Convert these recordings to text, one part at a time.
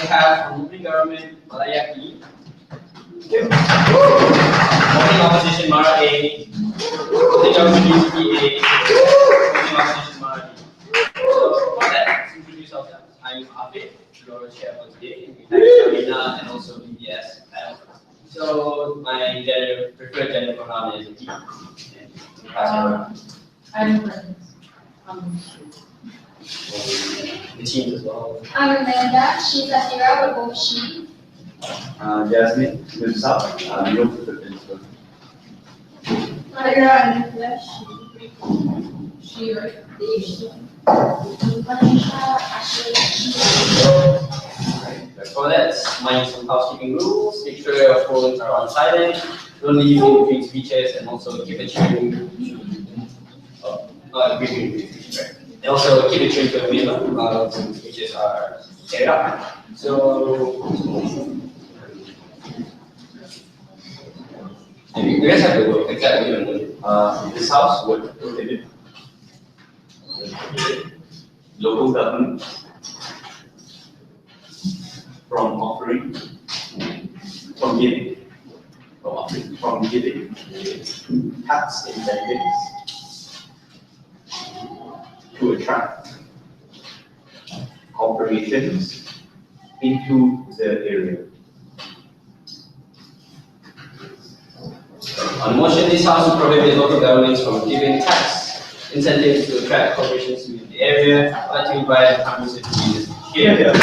we have from the government, MALAYA. Voting opposition Mara A, voting government UTP A, voting opposition Mara B. So for that, let's introduce ourselves. I'm Afid, your chair for today. We have Karina and also BBS. So my preferred gender pronoun is he. I'm Brenda. The team as well. I'm Amanda. She's Asira, but both she. Jasmine, Mirsab, your preferred gender. Ira and Nicholas, she, right? She. Malaysia, Ashley, she. For that, mind some housekeeping rules. Make sure your phones are on silent. Don't leave in between speeches, and also keep it tuned. Between speeches, right? And also keep it tuned to the minimum when speeches are carried out. So, you guys have to work exactly. This house would prohibit local government from offering, from giving tax incentives to attract corporations into the area. On motion, this House will prohibit local governments from giving tax incentives to attract corporations within the area. I'd like to invite Congress to leaders here.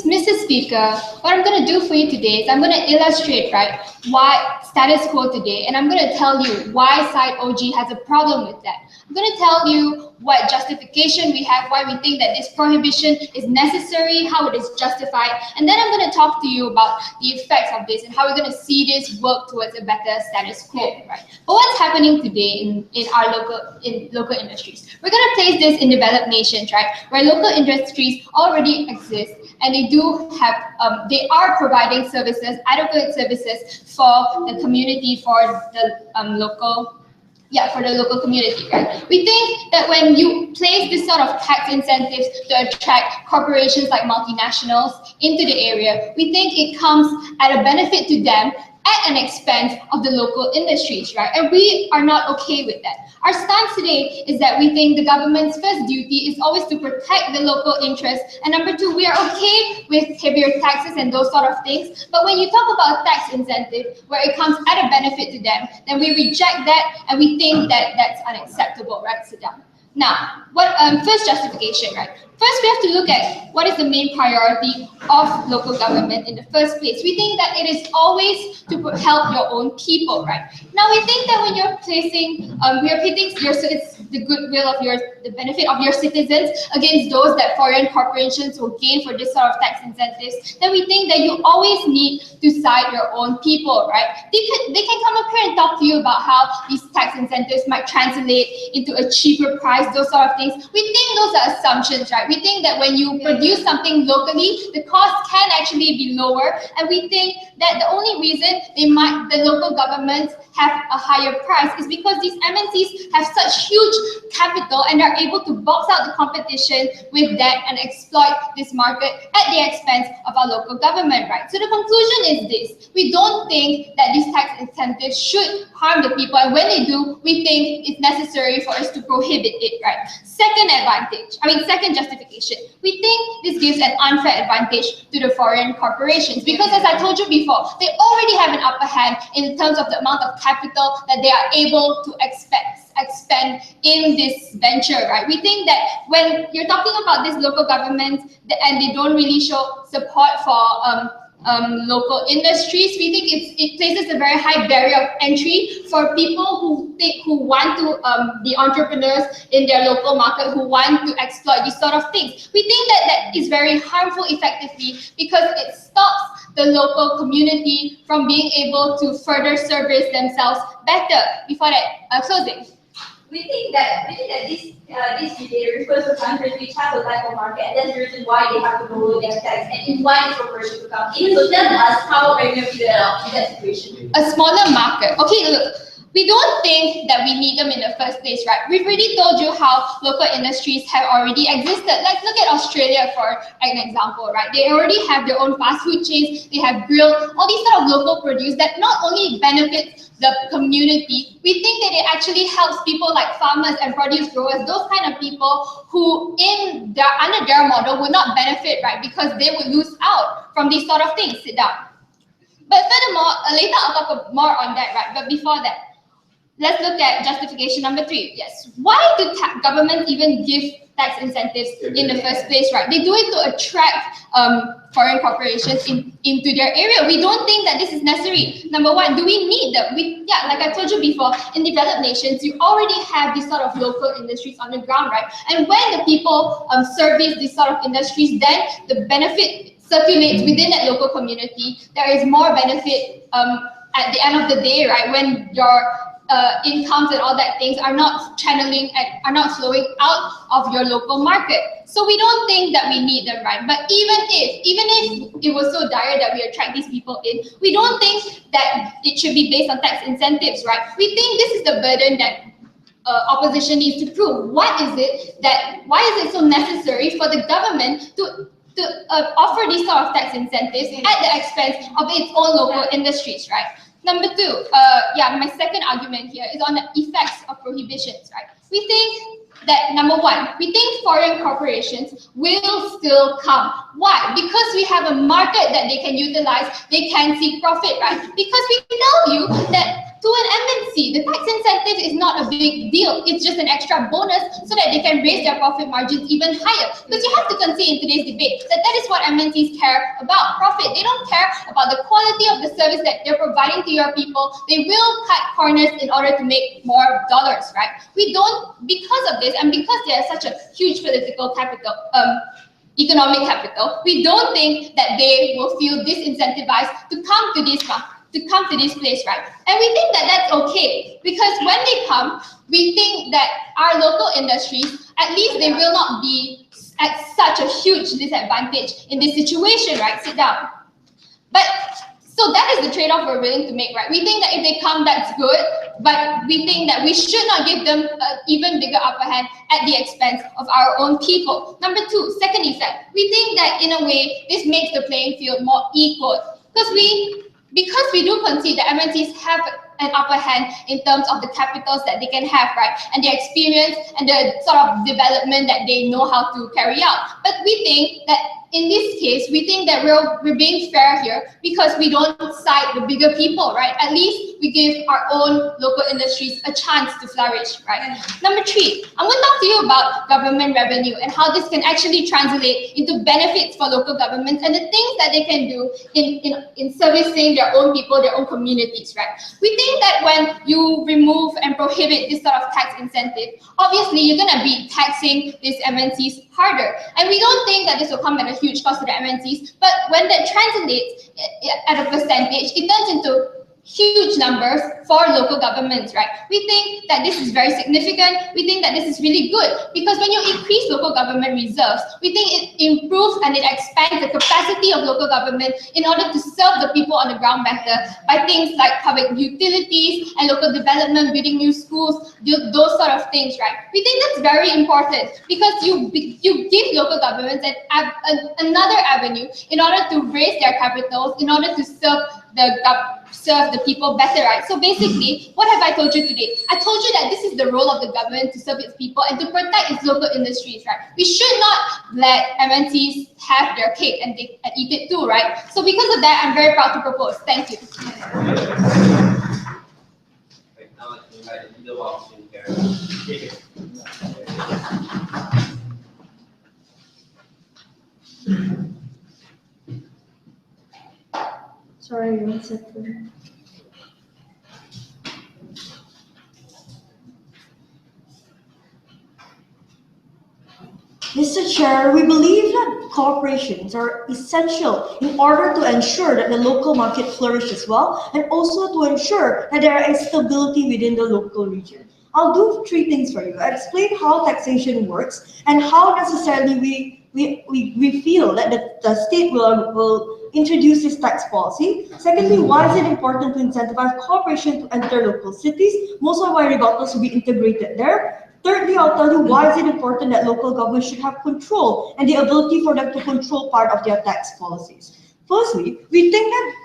Mr. Speaker, what I'm going to do for you today is I'm going to illustrate, right, why status quo today, and I'm going to tell you why side OG has a problem with that. I'm going to tell you what justification we have, why we think that this prohibition is necessary, how it is justified, and then I'm going to talk to you about the effects of this and how we're going to see this work towards a better status quo, right? But what's happening today in our local industries? We're going to place this in developed nations, right, where local industries already exist, and they do have, they are providing services, adequate services for the community, for the local community, right? We think that when you place this sort of tax incentives to attract corporations like multinationals into the area, we think it comes at a benefit to them at an expense of the local industries, right? And we are not okay with that. Our stance today is that we think the government's first duty is always to protect the local interests, and number two, we are okay with heavier taxes and those sort of things, but when you talk about tax incentive where it comes at a benefit to them, then we reject that and we think that that's unacceptable, right? Sit down. Now, first justification, right? First, we have to look at what is the main priority of local government in the first place. We think that it is always to help your own people, right? Now, we think that when you're placing, we are pitting the goodwill of the benefit of your citizens against those that foreign corporations will gain for this sort of tax incentives, then we think that you always need to side your own people, right? They can come up here and talk to you about how these tax incentives might translate into a cheaper price, those sort of things. We think those are assumptions, right? We think that when you produce something locally, the cost can actually be lower, and we think that the only reason the local governments have a higher price is because these MNCs have such huge capital and are able to box out the competition with that and exploit this market at the expense of our local government, right? So the conclusion is this: we don't think that these tax incentives should harm the people, and when they do, we think it's necessary for us to prohibit it, right? Second justification, we think this gives an unfair advantage to the foreign corporations because, as I told you before, they already have an upper hand in terms of the amount of capital that they are able to expend in this venture, right? We think that when you're talking about this local government and they don't really show support for local industries. We think it places a very high barrier of entry for people who want to be entrepreneurs in their local market, who want to exploit these sort of things. We think that is very harmful effectively because it stops the local community from being able to further service themselves better. Before that, closing. We think that this debate refers to countries which have a type of market, and that's the reason why they have to lower their tax and invite corporations to come in. So tell us how are you going to figure out in that situation? A smaller market. Okay, look. We don't think that we need them in the first place, right? We've already told you how local industries have already existed. Let's look at Australia for an example, right? They already have their own fast food chains, they have grill, all these sort of local produce that not only benefits the community, we think that it actually helps people like farmers and produce growers, those kind of people who under their model would not benefit, right? Because they would lose out from these sort of things. Sit down. But furthermore, later I'll talk more on that, right? But before that, let's look at justification number 3. Yes, why do governments even give tax incentives in the first place, right? They do it to attract foreign corporations into their area. We don't think that this is necessary. Number 1, do we need them? Like I told you before, in developed nations, you already have these sort of local industries on the ground, right? And when the people service these sort of industries, then the benefit circulates within that local community. There is more benefit at the end of the day, right? When your incomes and all that things are not channeling and are not flowing out of your local market. So we don't think that we need them, right? But even if it was so dire that we attract these people in, we don't think that it should be based on tax incentives, right? We think this is the burden that opposition needs to prove. Why is it so necessary for the government to offer these sort of tax incentives at the expense of its own local industries, right? Number 2, my second argument here is on the effects of prohibitions, right? We think that, number 1, we think foreign corporations will still come. Why? Because we have a market that they can utilize, they can seek profit, right? Because we tell you that to an MNC, the tax incentive is not a big deal. It's just an extra bonus so that they can raise their profit margins even higher. Because you have to concede in today's debate that is what MNCs care about, profit. They don't care about the quality of the service that they're providing to your people. They will cut corners in order to make more dollars, right? We don't, because of this, and because they are such a huge political capital, economic capital, we don't think that they will feel disincentivized to come to this place, right? And we think that that's okay, because when they come, we think that our local industries, at least they will not be at such a huge disadvantage in this situation, right? Sit down. But so that is the trade-off we're willing to make, right? We think that if they come, that's good, but we think that we should not give them an even bigger upper hand at the expense of our own people. Number 2, second effect. We think that in a way, this makes the playing field more equal, because we do concede that MNCs have an upper hand in terms of the capitals that they can have, right? And their experience and the sort of development that they know how to carry out. But we think that in this case, we think that we're being fair here because we don't cite the bigger people, right? At least we give our own local industries a chance to flourish, right? Number 3, I'm going to talk to you about government revenue and how this can actually translate into benefits for local governments and the things that they can do in servicing their own people, their own communities, right? We think that when you remove and prohibit this sort of tax incentive, obviously you're going to be taxing these MNCs harder. And we don't think that this will come at a huge cost to the MNCs, but when that translates at a percentage, it turns into huge numbers for local governments, right? We think that this is very significant. We think that this is really good because when you increase local government reserves, we think it improves and it expands the capacity of local government in order to serve the people on the ground better by things like public utilities and local development, building new schools, those sort of things, right? We think that's very important because you give local governments another avenue in order to raise their capitals, in order to serve the people better, right? So basically, what have I told you today? I told you that this is the role of the government to serve its people and to protect its local industries, right? We should not let MNCs have their cake and eat it too, right? So because of that, I'm very proud to propose. Thank you. Right, now let's invite the leader of here. Sorry, one second. Mr. Chair, we believe that corporations are essential in order to ensure that the local market flourishes well and also to ensure that there is stability within the local region. I'll do three things for you. I'll explain how taxation works and how necessarily we feel that the state will introduce this tax policy. Secondly, why is it important to incentivize corporations to enter local cities? Most of my rebuttals will be integrated there. Thirdly, I'll tell you why is it important that local governments should have control and the ability for them to control part of their tax policies. Firstly, we think that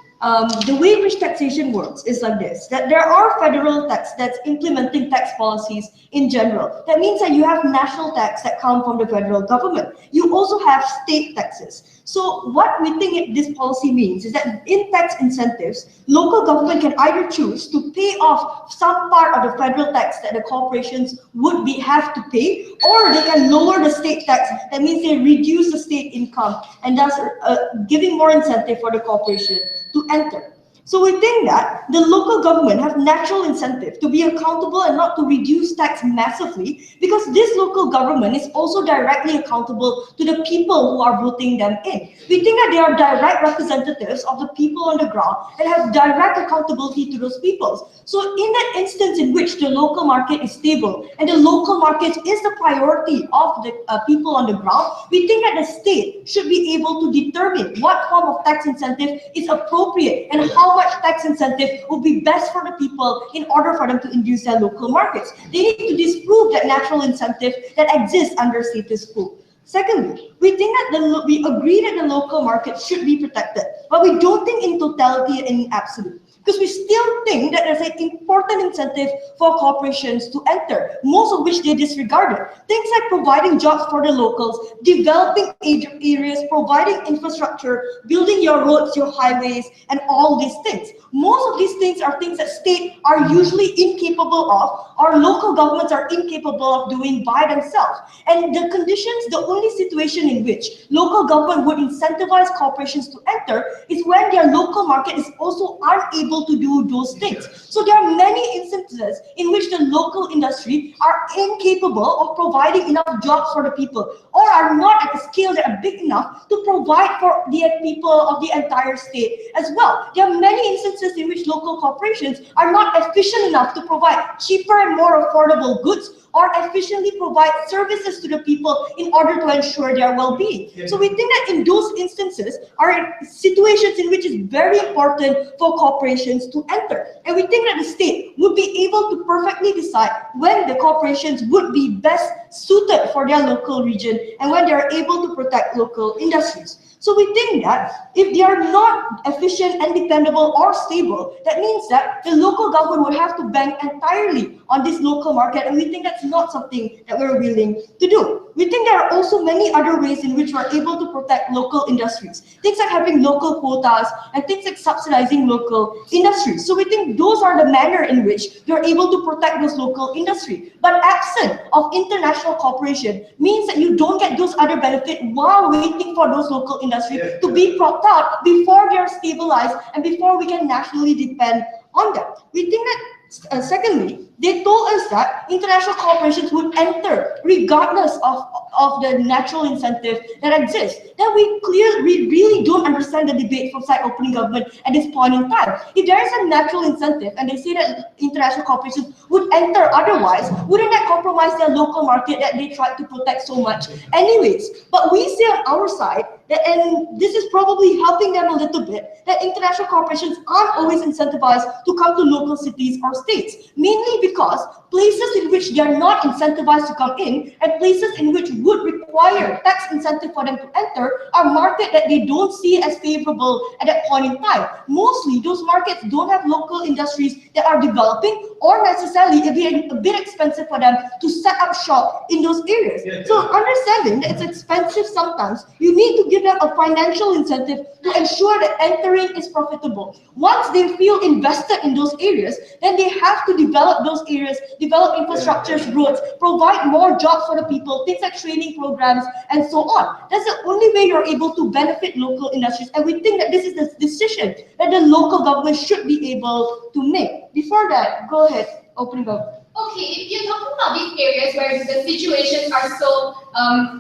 the way in which taxation works is like this, that there are federal tax that's implementing tax policies in general. That means that you have national tax that come from the federal government. You also have state taxes. So what we think this policy means is that in tax incentives, local government can either choose to pay off some part of the federal tax that the corporations would have to pay, or they can lower the state tax. That means they reduce the state income and thus giving more incentive for the corporation to enter. So we think that the local government have natural incentive to be accountable and not to reduce tax massively, because this local government is also directly accountable to the people who are voting them in. We think that they are direct representatives of the people on the ground and have direct accountability to those people. So in that instance in which the local market is stable and the local market is the priority of the people on the ground, we think that the state should be able to determine what form of tax incentive is appropriate and how much tax incentive would be best for the people in order for them to induce their local markets. They need to disprove that natural incentive that exists under status quo. Secondly, we think that we agree that the local market should be protected, but we don't think in totality and in absolute. Because we still think that there's an important incentive for corporations to enter, most of which they disregarded. Things like providing jobs for the locals, developing areas, providing infrastructure, building your roads, your highways, and all these things. Most of these things are things that states are usually incapable of, or local governments are incapable of doing by themselves. And the conditions, the only situation in which local government would incentivize corporations to enter is when their local market is also unable to do those things. So there are many instances in which the local industry are incapable of providing enough jobs for the people, or are not at a scale that are big enough to provide for the people of the entire state as well. There are many instances in which local corporations are not efficient enough to provide cheaper and more affordable goods, or efficiently provide services to the people in order to ensure their well-being. So we think that in those instances are situations in which it's very important for corporations to enter. And we think that the state would be able to perfectly decide when the corporations would be best suited for their local region and when they are able to protect local industries. So we think that if they are not efficient and dependable or stable, that means that the local government would have to bank entirely on this local market, and we think that's not something that we're willing to do. We think there are also many other ways in which we're able to protect local industries. Things like having local quotas and things like subsidizing local industries. So we think those are the manner in which you're able to protect those local industry. But absent of international cooperation means that you don't get those other benefits while waiting for those local industry to be propped up before they're stabilized and before we can nationally depend on them. We think that secondly, they told us that international corporations would enter regardless of the natural incentive that exists. Then we really don't understand the debate from side opening government at this point in time. If there is a natural incentive and they say that international corporations would enter otherwise, wouldn't that compromise their local market that they tried to protect so much anyways? But we say on our side that, and this is probably helping them a little bit, that international corporations aren't always incentivized to come to local cities or states, mainly because places in which they are not incentivized to come in and places in which would require tax incentive for them to enter are markets that they don't see as favorable at that point in time. Mostly, those markets don't have local industries that are developing, or necessarily it'd be a bit expensive for them to set up shop in those areas. So understanding that it's expensive sometimes, you need to give them a financial incentive to ensure that entering is profitable. Once they feel invested in those areas, then they have to develop those areas, develop infrastructures, roads, provide more jobs for the people, things like training programs, and so on. That's the only way you're able to benefit local industries. And we think that this is the decision that the local government should be able to make. Before that, go ahead, open it up. Okay, if you're talking about these areas where the situations are so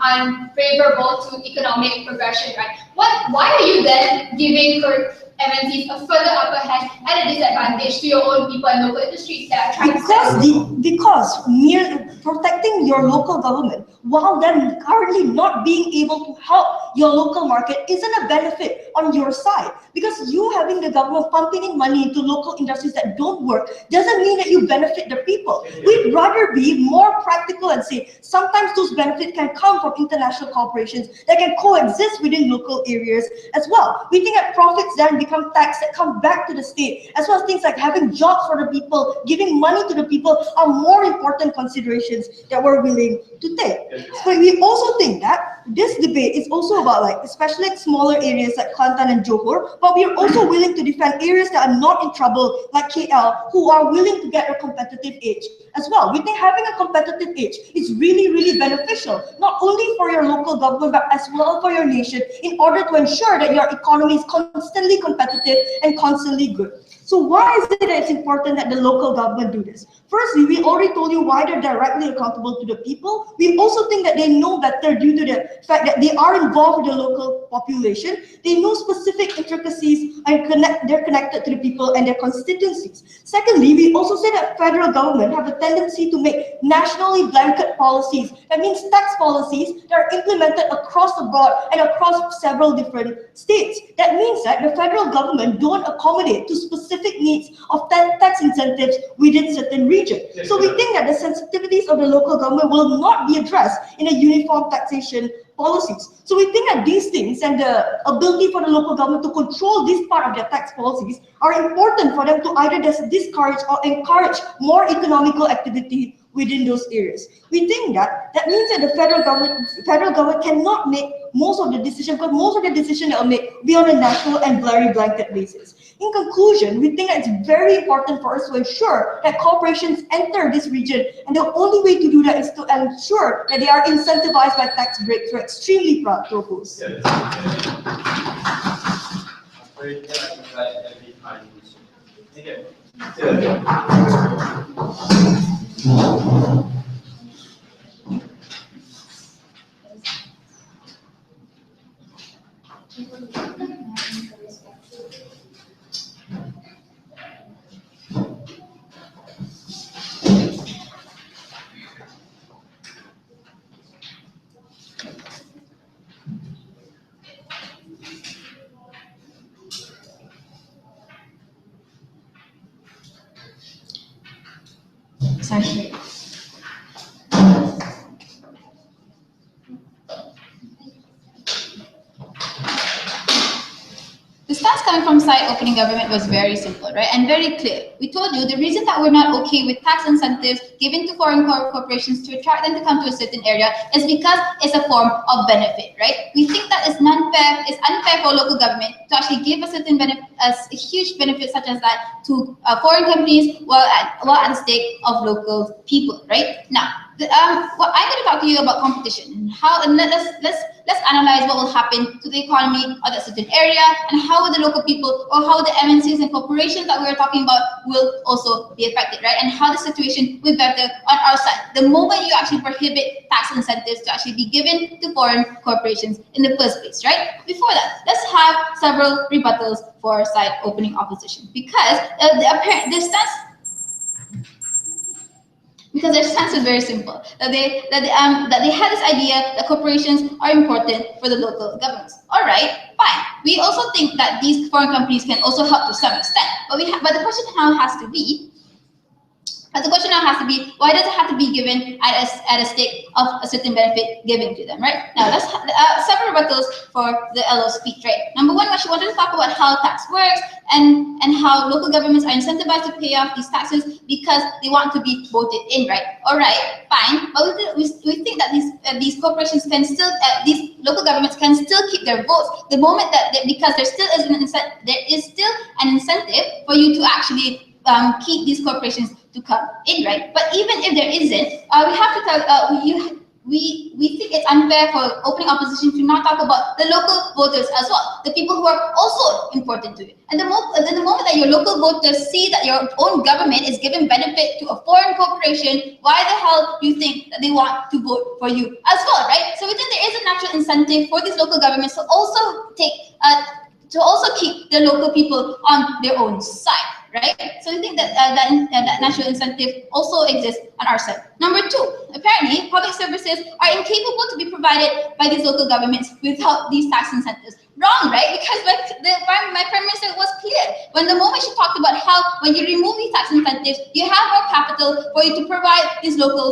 unfavorable to economic progression, right? Why are you then giving MNCs a further upper hand at a disadvantage to your own people and local industries that are trying because mere protecting your local government while then currently not being able to help your local market isn't a benefit on your side. Because you having the government pumping in money into local industries that don't work doesn't mean that you benefit the people. We'd rather be more practical and say sometimes those benefits can come from international corporations that can coexist within local areas as well. We think that profits then become tax that come back to the state, as well as things like having jobs for the people, giving money to the people are more important considerations that we're willing to take. So we also think that this debate is also about especially smaller areas like Kelantan and Johor, but we are also willing to defend areas that are not in trouble like KL, who are willing to get a competitive edge as well. We think having a competitive edge is really, really beneficial, not only for your local government, but as well for your nation, in order to ensure that your economy is constantly competitive and constantly good. So why is it that it's important that the local government do this? Firstly, we already told you why they're directly accountable to the people. We also think that they know better due to the fact that they are involved with the local population. They know specific intricacies and they're connected to the people and their constituencies. Secondly, we also say that federal government have a tendency to make nationally blanket policies. That means tax policies that are implemented across the board and across several different states. That means that the federal government don't accommodate to specific needs of tax incentives within certain regions. So we think that the sensitivities of the local government will not be addressed in a uniform taxation policies. So we think that these things and the ability for the local government to control this part of their tax policies are important for them to either discourage or encourage more economical activity within those areas. We think that means that the federal government cannot make most of the decisions, because most of the decisions that will make be on a national and blurry blanket basis. In conclusion, we think that it's very important for us to ensure that corporations enter this region, and the only way to do that is to ensure that they are incentivized by tax breaks. We're extremely proud to oppose. Sorry. The stance coming from side opening government was very simple, right, and very clear. We told you the reason that we're not okay with tax incentives given to foreign corporations to attract them to come to a certain area is because it's a form of benefit, right? We think that it's unfair for local government to actually give a certain benefit, a huge benefit such as that to foreign companies while at the stake of local people, right? Now, I'm going to talk to you about competition. Let's analyze what will happen to the economy of that certain area and how the local people or how the MNCs and corporations that we're talking about will also be affected, right? And how the situation will be better on our side. The moment you actually prohibit tax incentives to actually be given to foreign corporations in the first place, right? Before that, let's have several rebuttals for side opening opposition because their stance is very simple. That they had this idea that corporations are important for the local governments. All right, fine. We also think that these foreign companies can also help to some extent. But the question now has to be, But the question now has to be, why does it have to be given at a stake of a certain benefit given to them, right? Now, let's several rebuttals for the LO speech, right? Number one, she wanted to talk about how tax works and how local governments are incentivized to pay off these taxes because they want to be voted in, right? All right, fine, but we think that these corporations can still, these local governments can still keep their votes the moment that because there is still an incentive for you to actually keep these corporations to come in, right? But even if there isn't, we have to tell we think it's unfair for opening opposition to not talk about the local voters as well, the people who are also important to it. And the moment that your local voters see that your own government is giving benefit to a foreign corporation, why the hell do you think that they want to vote for you as well, right? So we think there is a natural incentive for these local governments to also keep the local people on their own side, right? So we think that that natural incentive also exists on our side. Number two, apparently public services are incapable to be provided by these local governments without these tax incentives. Wrong, right? Because my Prime Minister was clear when the moment she talked about how when you remove these tax incentives, you have more capital for you to provide these local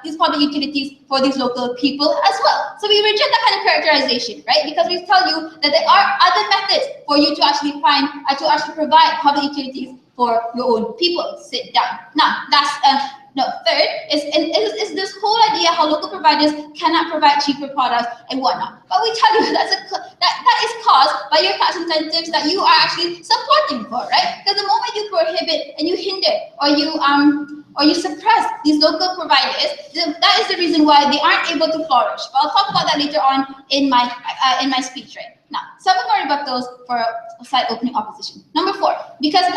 these public utilities for these local people as well. So we reject that kind of characterization, right? Because we tell you that there are other methods for you to actually provide public utilities for your own people. Sit down. Now, that's third is this whole idea how local providers cannot provide cheaper products and whatnot. But we tell you that is caused by your tax incentives that you are actually supporting for, right? Because the moment you prohibit and you hinder or you suppress these local providers, that is the reason why they aren't able to flourish. But I'll talk about that later on in my speech, right? Now, seven more rebuttals for side opening opposition. Number four, because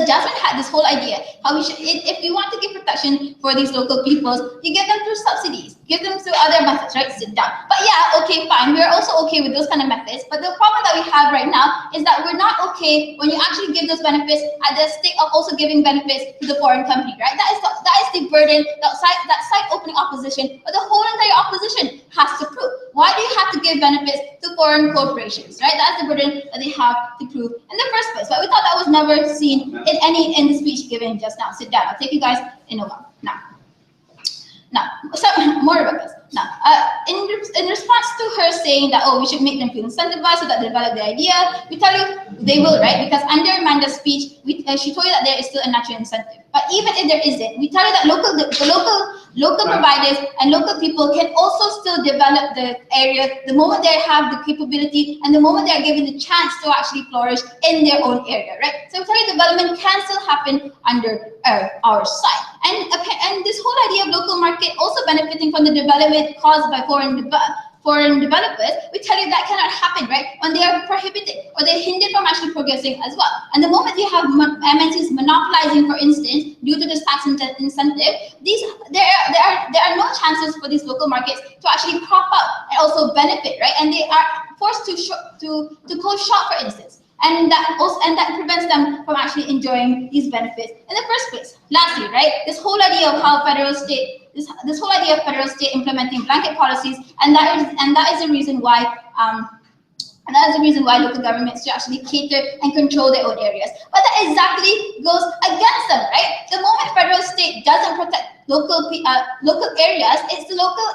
Jasmine had this whole idea how we should, if you want to give protection for these local peoples, you give them through subsidies, give them through other methods, right? Sit down. But yeah, okay, fine. We're also okay with those kind of methods. But the problem that we have right now is that we're not okay when you actually give those benefits at the stake of also giving benefits to the foreign company, right? That is the burden that side opening opposition, but the whole entire opposition has to prove. Why do you have to give benefits to foreign corporations, right? That's the burden that they have to prove in the first place. But we thought that was never seen in the speech given just now. Sit down. I'll take you guys in a while. Now, so more about this. Now, in response to her saying that, we should make them feel incentivized so that they develop the idea, we tell you they will, right? Because under Amanda's speech, she told you that there is still a natural incentive. But even if there isn't, we tell you that local providers and local people can also still develop the area the moment they have the capability and the moment they are given the chance to actually flourish in their own area, right? So we tell you development can still happen under our side. And this whole idea of local market also benefiting from the development caused by foreign developers, we tell you that cannot happen, right? When they are prohibited or they're hindered from actually progressing as well. And the moment you have MNCs monopolizing, for instance, due to this tax incentive, there are no chances for these local markets to actually crop up and also benefit, right? And they are forced to close shop, for instance. And that prevents them from actually enjoying these benefits in the first place. Lastly, right, this whole idea of how federal state implementing blanket policies, and that is the reason why local governments should actually cater and control their own areas. But that exactly goes against them, right? The moment federal state doesn't protect local areas, it's the local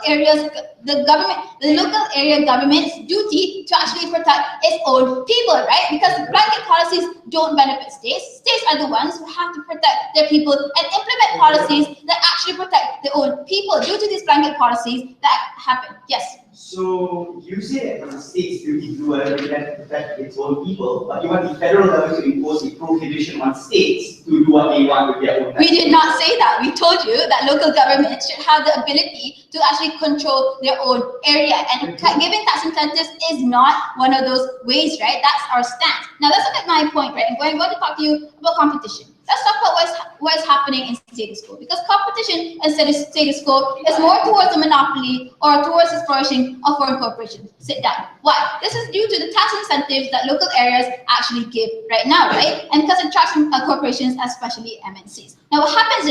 area government's duty to actually protect its own people, right? Because blanket policies don't benefit states. States are the ones who have to protect their people and implement policies that actually protect their own people due to these blanket policies that happen. Yes. So you say that the state's duty to do whatever it can to protect its own people, but you want the federal government to impose a prohibition on states to do what they want with their own. We did not say that. We told you that local governments should have the ability to actually control their own area, and giving tax incentives is not one of those ways, right? That's our stance. Now let's look at my point, right? I'm going to talk to you about competition. Let's talk about what is happening in status quo, because competition and status quo is more towards a monopoly or towards the flourishing of foreign corporations. Sit down. Why? This is due to the tax incentives that local areas actually give right now, right? And because it attracts corporations, especially MNCs. Now, what happens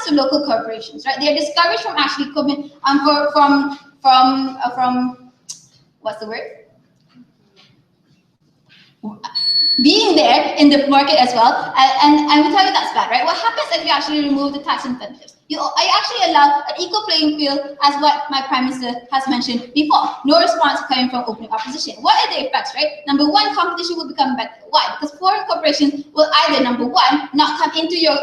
to local corporations, right? They are discouraged from actually coming from what's the word? being there in the market as well, and I will tell you that's bad, right? What happens if you actually remove the tax incentives? I actually allow an equal playing field, as what my Prime Minister has mentioned before. No response coming from opening opposition. What are the effects, right? Number one, competition will become better. Why? Because foreign corporations will either, number one, not come into your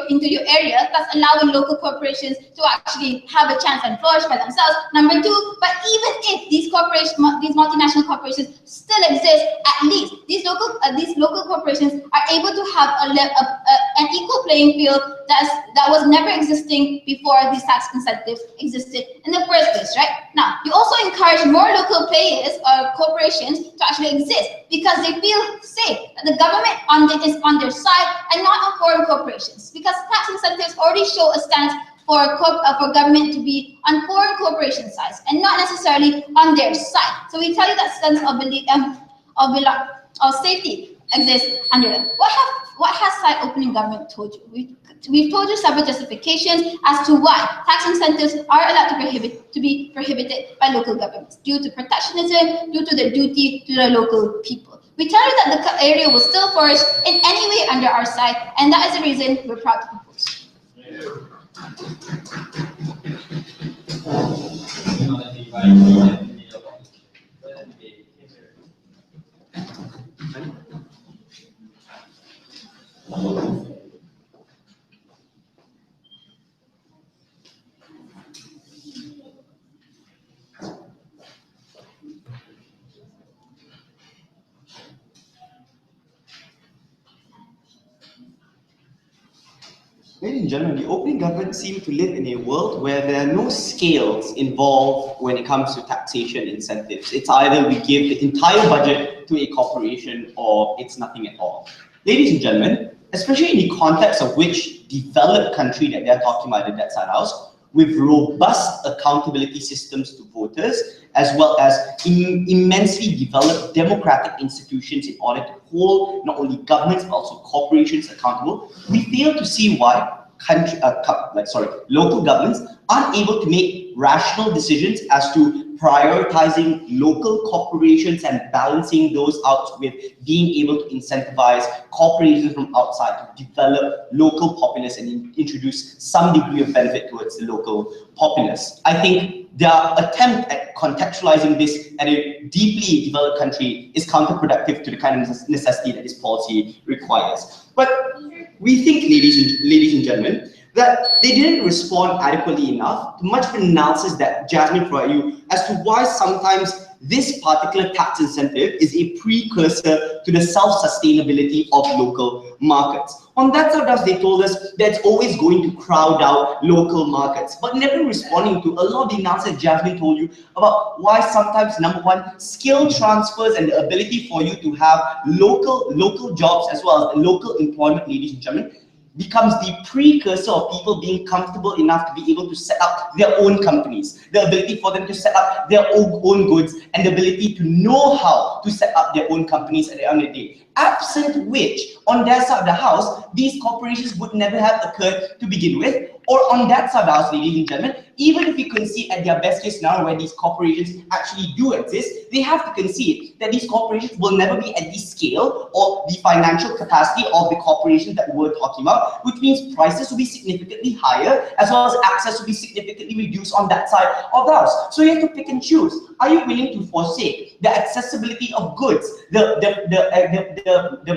area, thus allowing local corporations to actually have a chance and flourish by themselves. Number two, but even if these multinational corporations still exist, at least these local corporations are able to have an equal playing field that was never existing before these tax incentives existed in the first place, right? Now, you also encourage more local players or corporations to actually exist because they feel safe that the government is on their side and not on foreign corporations, because tax incentives already show a stance for government to be on foreign corporation sides and not necessarily on their side. So we tell you that sense of safety exists under them. What has side opening government told you? We've told you several justifications as to why tax incentives are allowed to be prohibited by local governments due to protectionism, due to their duty to the local people. We tell you that the area will still flourish in any way under our side, and that is the reason we're proud to propose. Ladies and gentlemen, the opening government seem to live in a world where there are no scales involved when it comes to taxation incentives. It's either we give the entire budget to a corporation or it's nothing at all. Ladies and gentlemen, especially in the context of which developed country that they're talking about in that side house, with robust accountability systems to voters, as well as immensely developed democratic institutions in order to hold not only governments but also corporations accountable, we fail to see why local governments aren't able to make rational decisions as to prioritizing local corporations and balancing those out with being able to incentivize corporations from outside to develop local populace and introduce some degree of benefit towards the local populace. I think their attempt at contextualizing this at a deeply developed country is counterproductive to the kind of necessity that this policy requires. But we think, ladies and gentlemen, that they didn't respond adequately enough to much of an analysis that Jasmine provided you as to why sometimes this particular tax incentive is a precursor to the self-sustainability of local markets. On that side, they told us that it's always going to crowd out local markets, but never responding to a lot of the analysis Jasmine told you about why sometimes, number one, skill transfers and the ability for you to have local jobs as well as local employment, ladies and gentlemen, becomes the precursor of people being comfortable enough to be able to set up their own companies, the ability for them to set up their own goods, and the ability to know how to set up their own companies at the end of the day. Absent which, on their side of the house, these corporations would never have occurred to begin with. Or on that side of the house, ladies and gentlemen, even if we concede at their best case scenario where these corporations actually do exist, they have to concede that these corporations will never be at the scale or the financial capacity of the corporations that we're talking about, which means prices will be significantly higher as well as access will be significantly reduced on that side of the house. So you have to pick and choose. Are you willing to forsake the accessibility of goods, the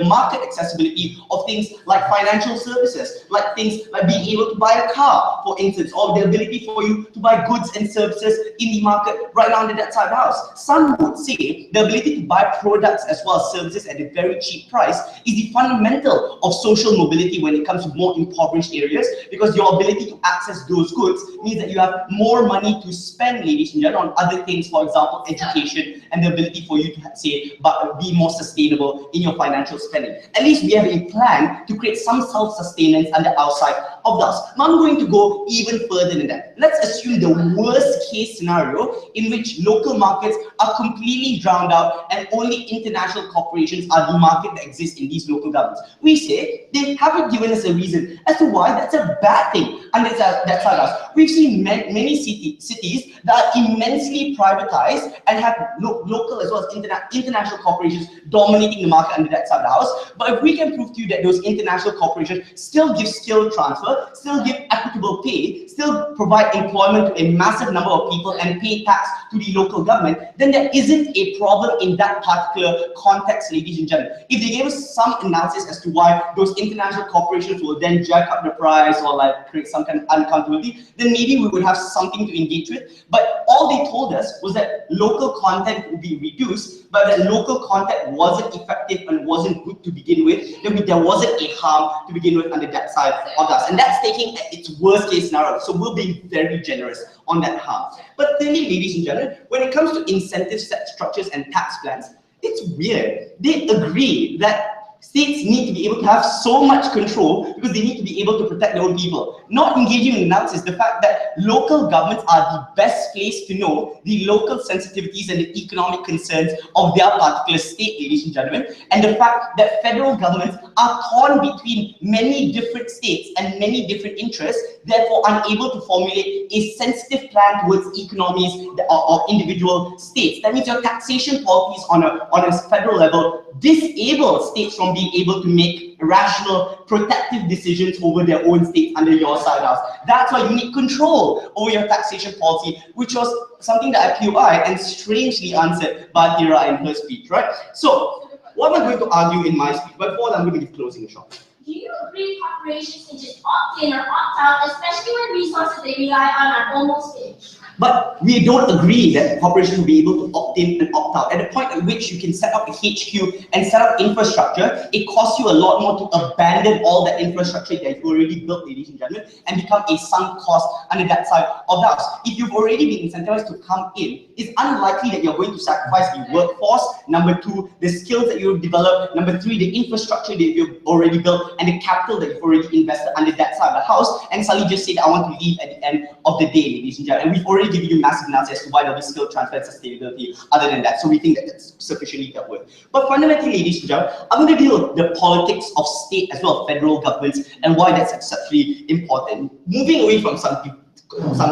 market accessibility of things like financial services, like things like being able to buy a car, for instance, or the ability for you to buy goods and services in the market right now on that side of the house? Some would say the ability to buy products as well as services at a very cheap price is the fundamental of social mobility when it comes to more impoverished areas, because your ability to access those goods means that you have more money to spend, ladies and gentlemen, on other things, for example, education, and the ability for you to say, be more sustainable in your financial spending. At least we have a plan to create some self-sustenance on the outside of us. Now I'm going to go even further than that. let's assume the worst case scenario in which local markets are completely drowned out and only international corporations are the market that exists in these local governments. We say they haven't given us a reason as to why that's a bad thing under that side. We've seen many cities that are immensely privatized and have local as well as international corporations dominating the market under that side of the house. But if we can prove to you that those international corporations still give skill transfer, still give equitable pay, still provide employment to a massive number of people and pay tax to the local government, then there isn't a problem in that particular context, ladies and gentlemen. If they gave us some analysis as to why those international corporations will then jack up the price or like create some kind of unaccountability, then maybe we would have something to engage with. But all they told us was that local content would be reduced, but that local content wasn't effective and wasn't good to begin with. There wasn't a harm to begin with under that side of us. And that's taking its worst case scenario. So we're being very generous on that harm. But thirdly, ladies and gentlemen, when it comes to incentive set structures and tax plans, it's weird. They agree that states need to be able to have so much control because they need to be able to protect their own people. Not engaging in analysis, the fact that local governments are the best place to know the local sensitivities and the economic concerns of their particular state, ladies and gentlemen, and the fact that federal governments are torn between many different states and many different interests, therefore unable to formulate a sensitive plan towards economies of individual states. That means your taxation policies on a federal level disable states from being able to make rational, protective decisions over their own states under your side house. That's why you need control over your taxation policy, which was something that IPOI and strangely answered by Tira in her speech, right? So, what am I going to argue in my speech? But before that, I'm going to give closing shot. Do you agree corporations can just opt in or opt out, especially when resources they rely on are almost finished? But we don't agree that corporations will be able to opt in and opt out. At the point at which you can set up a HQ and set up infrastructure, it costs you a lot more to abandon all the infrastructure that you've already built, ladies and gentlemen, and become a sunk cost under that side of the house. If you've already been incentivized to come in, it's unlikely that you're going to sacrifice the workforce, number two, the skills that you've developed, number three, the infrastructure that you've already built, and the capital that you've already invested under that side of the house, and suddenly just say that I want to leave at the end of the day, ladies and gentlemen. And we've already given you massive analysis as to why there'll be skill transfer and sustainability other than that. So we think that that's sufficiently dealt with. But fundamentally, ladies and gentlemen, I'm going to deal with the politics of state as well as federal governments and why that's exceptionally important. Moving away from some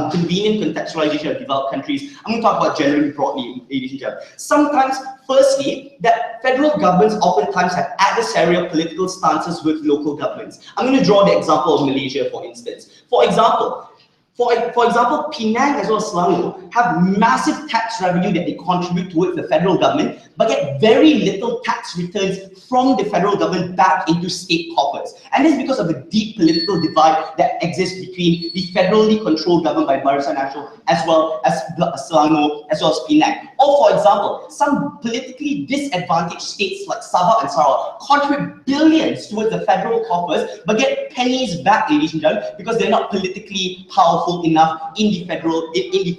convenient contextualization of developed countries, I'm going to talk about generally broadly, ladies and gentlemen. Sometimes, firstly, that federal governments oftentimes have adversarial political stances with local governments. I'm going to draw the example of Malaysia, for instance. For example, Penang as well as Selangor have massive tax revenue that they contribute towards the federal government, but get very little tax returns from the federal government back into state coffers. And this is because of the deep political divide that exists between the federally controlled government by Barisan Nasional as well as Selangor as well as Penang. Or for example, some politically disadvantaged states like Sabah and Sarawak contribute billions towards the federal coffers, but get pennies back, ladies and gentlemen, because they're not politically powerful enough in the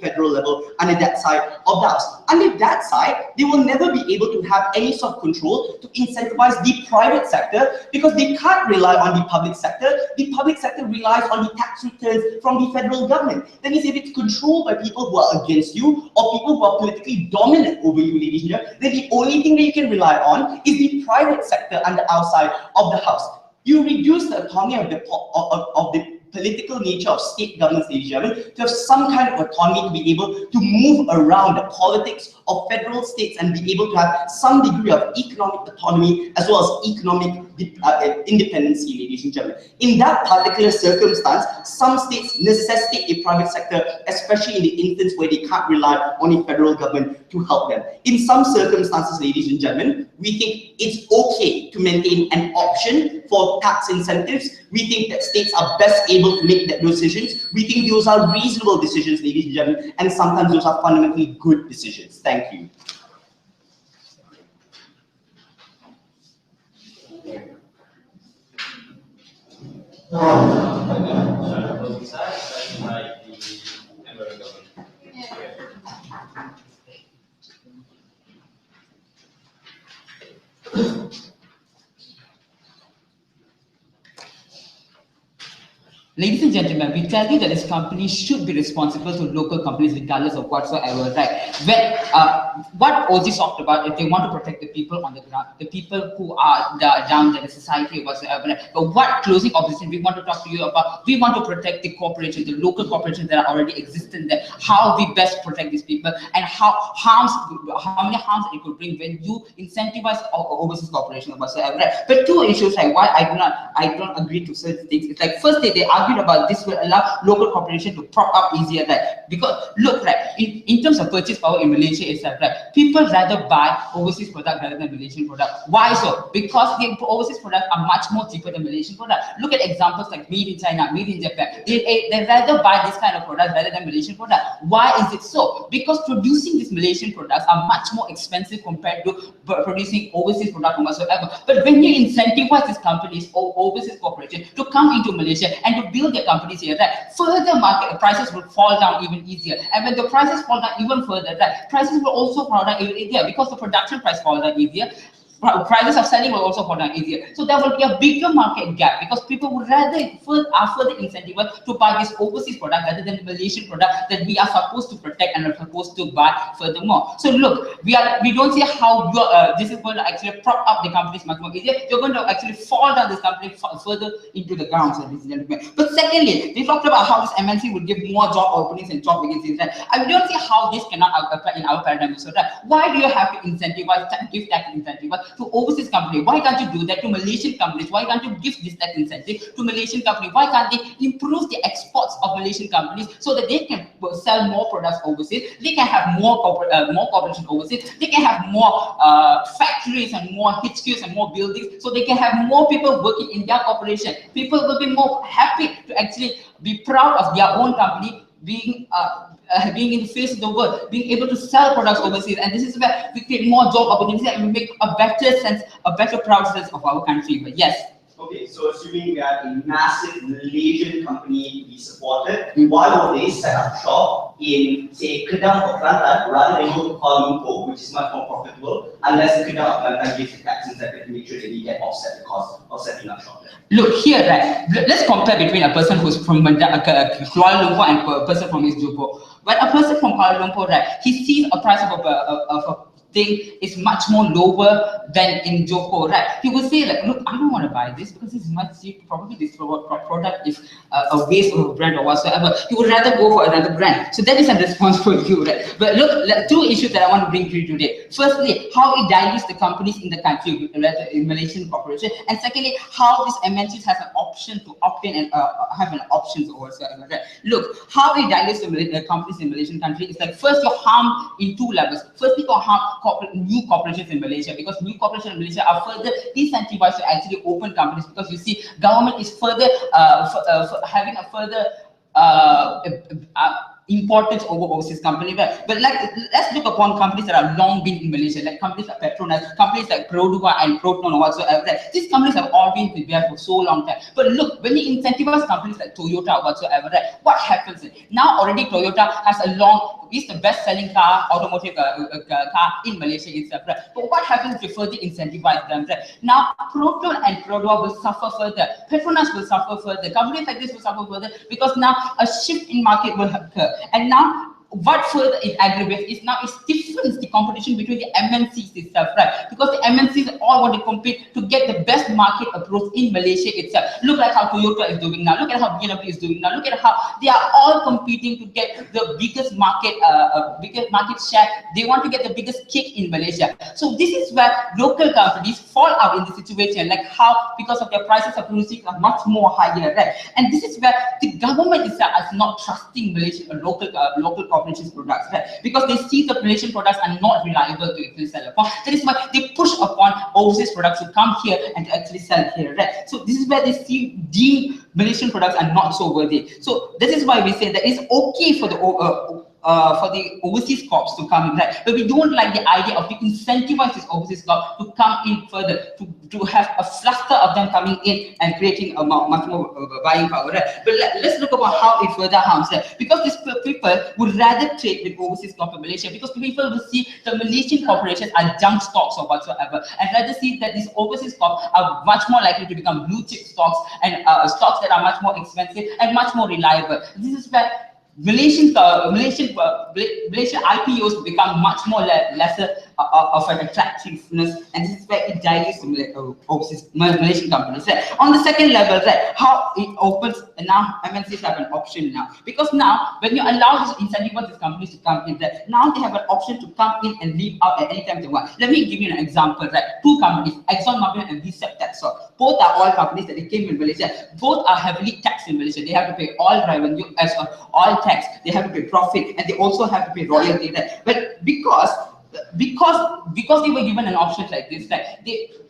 federal level under that side of the house. Under that side, they will never be able to have any sort of control to incentivize the private sector because they can't rely on the public sector. The public sector relies on the tax returns from the federal government. That means if it's controlled by people who are against you or people who are politically dominant over you, ladies and gentlemen, then the only thing that you can rely on is the private sector under our side of the house. You reduce the autonomy of the political nature of state governments, ladies and gentlemen, to have some kind of autonomy to be able to move around the politics of federal states and be able to have some degree of economic autonomy as well as economic independency, ladies and gentlemen. In that particular circumstance, some states necessitate a private sector, especially in the instance where they can't rely on the federal government to help them. In some circumstances, ladies and gentlemen, we think it's okay to maintain an option for tax incentives. We think that states are best able to make those decisions. We think those are reasonable decisions, ladies and gentlemen, and sometimes those are fundamentally good decisions. Thank you. Ladies and gentlemen, we tell you that this company should be responsible to local companies regardless of whatsoever, right? When what OG talked about, if they want to protect the people on the ground, the people who are down there, the society or whatsoever, right? But what closing opposition we want to talk to you about, we want to protect the corporations, the local corporations that are already existing there, how we best protect these people, and how many harms it could bring when you incentivize overseas corporations or whatsoever, right? But two issues, like why I don't agree to certain things. It's like, firstly, they argued about this will allow local corporation to prop up easier, right? Because look, right, in terms of purchase power in Malaysia itself, right, people rather buy overseas product rather than Malaysian product. Why so? Because the overseas products are much more cheaper than Malaysian product. Look at examples like made in China, made in Japan. They rather buy this kind of product rather than Malaysian product. Why is it so? Because producing these Malaysian products are much more expensive compared to producing overseas product or whatsoever. But when you incentivize these companies or overseas corporations to come into Malaysia and to build their companies here, right, further market prices will fall down even easier. And when the prices fall down even further, right, prices will also fall down even easier because the production price falls down easier. Prices of selling will also fall down easier. So there will be a bigger market gap because people would rather further incentivized to buy this overseas product rather than the Malaysian product that we are supposed to protect and are supposed to buy furthermore. So look, we don't see how this is going to actually prop up the companies much more easier. You're going to actually fall down this company further into the ground, so ladies and gentlemen. But secondly, they talked about how this MNC would give more job openings and job vacancies. Right? I don't see how this cannot apply in our paradigm. So that why do you have to incentivize, give tax incentive to overseas company? Why can't you do that to Malaysian companies? Why can't you give this tax incentive to Malaysian company? Why can't they improve the exports of Malaysian companies so that they can sell more products overseas? They can have more corporations overseas. They can have more factories and more HQs and more buildings, so they can have more people working in their corporation. People will be more happy to actually be proud of their own company being in the face of the world, being able to sell products overseas, and this is where we create more job opportunities and we make a better proud sense of our country. But yes. Okay, so assuming we are a massive Malaysian company we supported, why would they set up shop in, say, Kedah or Kelantan rather than go to Kuala Lumpur, which is much more profitable, unless Kedah or Kelantan gives the tax incentive to make sure that we can offset the cost of setting up shop there? Look here, right? Let's compare between a person who's from Kuala Lumpur and a person from East Johor. When a person from Kuala Lumpur, right, he sees a price of a thing is much more lower than in Johor, right? He will say like, look, I don't want to buy this because it's much cheaper. Probably this product is a waste of a brand or whatsoever. He would rather go for another brand. So that is a response for you, right? But look, two issues that I want to bring to you today. Firstly, how it dilutes the companies in the country, in Malaysian corporation, and secondly, how this MNCs has an option to opt in and have an options or whatsoever, right? Look, how it dilutes the companies in Malaysian country is like, first you harm in two levels. Firstly, you harm new corporations in Malaysia, because new corporations in Malaysia are further incentivized to actually open companies, because you see government is further having a further importance over overseas company. But like, let's look upon companies that have long been in Malaysia, like companies like Petronas, companies like Produa and Proton or whatsoever. These companies have all been there for so long time. But look, when you incentivize companies like Toyota or whatsoever, what happens? Now already Toyota has is the best-selling automotive car in Malaysia itself. But what happens if you further incentivize them? Now Proton and Produa will suffer further. Petronas will suffer further. Companies like this will suffer further because now a shift in market will occur. And now what further it aggravates is now it stiffens the competition between the MNCs itself, right? Because the MNCs all want to compete to get the best market approach in Malaysia itself. Look at how Toyota is doing now. Look at how BMW is doing now. Look at how they are all competing to get the biggest market share. They want to get the biggest kick in Malaysia. So this is where local companies fall out in the situation, like how because of their prices of producing are much more higher, right? And this is where the government itself is not trusting Malaysian local corporations products, right? Because they see the Malaysian products are not reliable to actually sell upon. That is why they push upon overseas products to come here and to actually sell here, right? So this is where they see Malaysian products are not so worthy. So this is why we say that it's okay for the overseas corps to come in, right? But we don't like the idea of to incentivize this overseas corps to come in further, to have a cluster of them coming in and creating a much more buying power, right? But let's look about how it further harms, right? Because these people would rather trade with overseas corp in Malaysia, because people will see the Malaysian corporations are junk stocks or whatsoever, and rather see that these overseas corp are much more likely to become blue chip stocks and stocks that are much more expensive and much more reliable. This is where Malaysian IPOs become much more lesser of an attractiveness, and this is where it dilutes the Malaysian companies. Right? On the second level, right, how it opens, and now MNCs have an option now, because now when you allow these incentivize these companies to come in, right, now they have an option to come in and leave out at any time they want. Let me give you an example, right? Two companies, ExxonMobil and Texas. Both are oil companies that they came in Malaysia. Both are heavily taxed in Malaysia. They have to pay oil revenue as oil tax. They have to pay profit, and they also have to pay royalty. Right? But because they were given an option like this, right?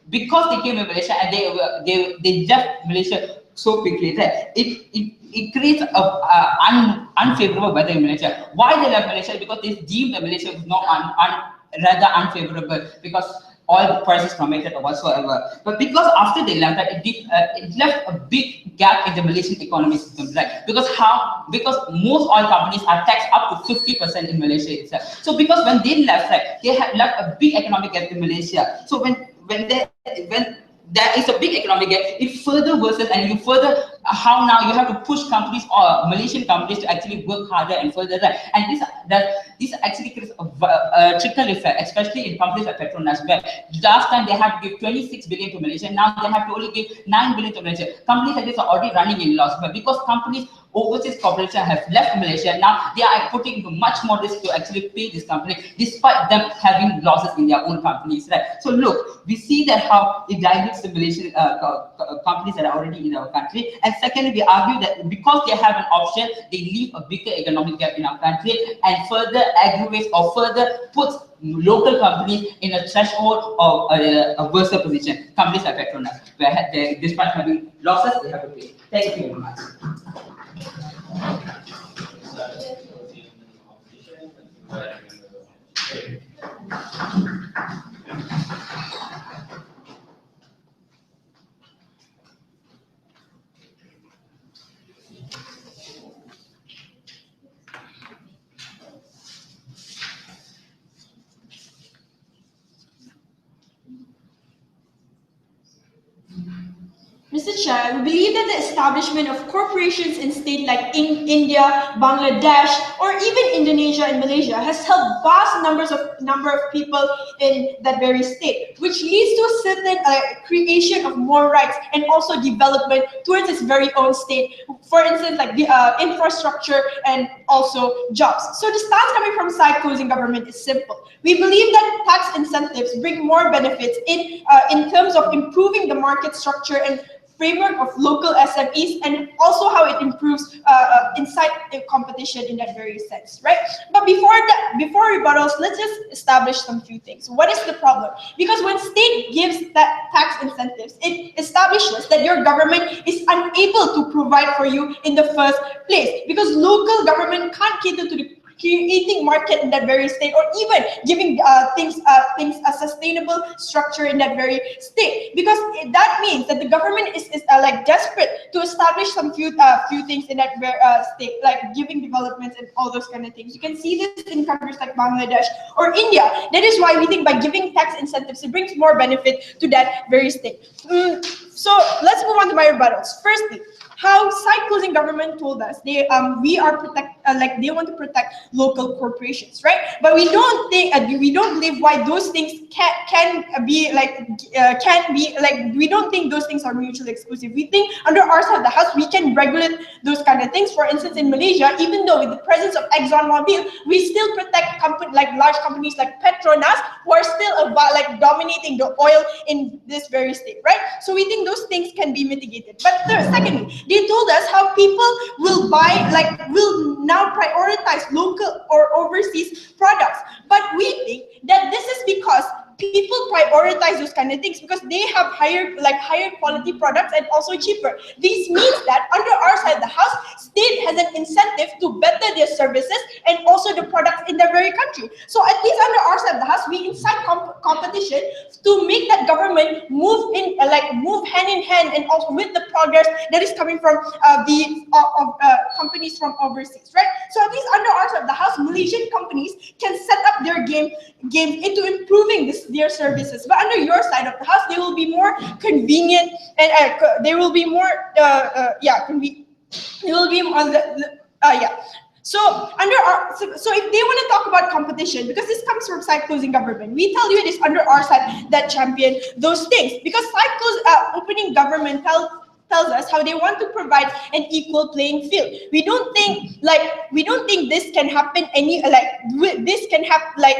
Because they came in Malaysia and they left Malaysia so quickly, right? It creates a unfavorable weather in Malaysia. Why they left Malaysia? Because they deemed that Malaysia was not rather unfavorable, because oil prices plummeted or whatsoever. But because after they left, that it left a big gap in the Malaysian economic system, right? Because most oil companies are taxed up to 50% in Malaysia itself. So because when they left, right, they had left a big economic gap in Malaysia. So when there is a big economic gap, it further worsens, and you further how now you have to push companies or Malaysian companies to actually work harder and further, right? And this actually creates a trickle effect, especially in companies like Petronas, where last time they had to give 26 billion to Malaysia, now they have to only give 9 billion to Malaysia. Companies like this are already running in loss, but because companies overseas corporations have left Malaysia, now they are putting into much more risk to actually pay this company, despite them having losses in their own companies, right? So look, we see that how it dilutes the Malaysian companies that are already in our country. And secondly, we argue that because they have an option, they leave a bigger economic gap in our country and further aggravates or further puts local companies in a threshold of a worse position. Companies like Petronas, where despite having losses, they have to pay. Thank you very much. Mr. Chair, we believe that the establishment of corporations in states like India, Bangladesh, or even Indonesia and Malaysia has helped vast number of people in that very state, which leads to a certain creation of more rights and also development towards its very own state. For instance, like the infrastructure and also jobs. So the stance coming from side-closing government is simple. We believe that tax incentives bring more benefits in terms of improving the market structure and framework of local SMEs, and also how it improves inside the competition in that very sense, right? But before rebuttals, let's just establish some few things. What is the problem? Because when state gives that tax incentives, it establishes that your government is unable to provide for you in the first place, because local government can't cater to the creating market in that very state, or even giving things a sustainable structure in that very state, because that means that the government is like desperate to establish some few things in that state, like giving developments and all those kind of things. You can see this in countries like Bangladesh or India. That is why we think by giving tax incentives, it brings more benefit to that very state. So let's move on to my rebuttals. Firstly, how side-closing government told us they they want to protect local corporations, right? But we don't believe why those things we don't think those things are mutually exclusive. We think under our side of the house we can regulate those kind of things. For instance, in Malaysia, even though with the presence of ExxonMobil, we still protect large companies like Petronas, who are still dominating the oil in this very state, right? So we think those things can be mitigated. But secondly, they told us how people will now prioritize local or overseas products. But we think that this is because people prioritize those kind of things because they have higher quality products and also cheaper. This means that under our side of the house, state has an incentive to better their services and also the products in their very country. So at least under our side of the house, we incite competition to make that government move hand in hand and also with the progress that is coming from the companies from overseas, right? So at least under our side of the house, Malaysian companies can set up their games into improving their services. But under your side of the house, they will be more convenient and they will be more It will be on So so if they want to talk about competition, because this comes from site closing government, we tell you it is under our side that champion those things. Because site opening government tells us how they want to provide an equal playing field. We don't think this can happen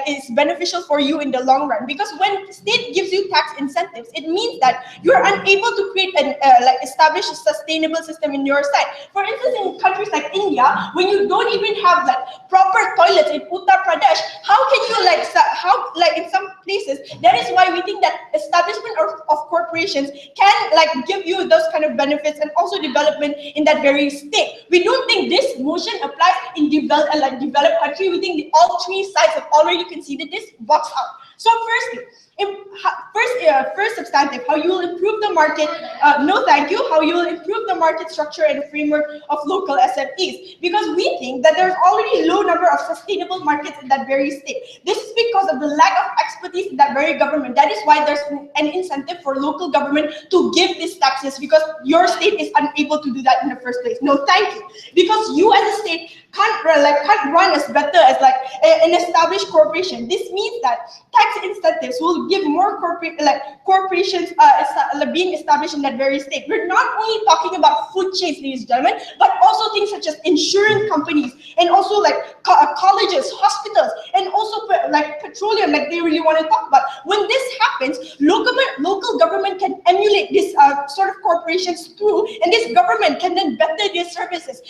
is beneficial for you in the long run, because when state gives you tax incentives, it means that you're unable to create an establish a sustainable system in your side. For instance, in countries like India, when you don't even have proper toilets in Uttar Pradesh, how can you in some places? That is why we think that establishment of corporations can give you those kind of benefits and also development in that very state. We don't think this motion applies in developed country. We think all three sides have already conceded this box out. So firstly, first substantive, how you will improve the market, no thank you, how you will improve the market structure and framework of local SMEs, because we think that there's already low number of sustainable markets in that very state. This is because of the lack of expertise in that very government. That is why there's an incentive for local government to give these taxes, because your state is unable to do that in the first place. No thank you, because you as a state can't run as better as an established corporation. This means that tax incentives will give more corporations being established in that very state. We're not only talking about food chains, ladies and gentlemen, but also things such as insurance companies and also colleges, hospitals, and also petroleum, they really want to talk about. When this happens, local government can emulate this sort of corporations through, and this government can then better their services.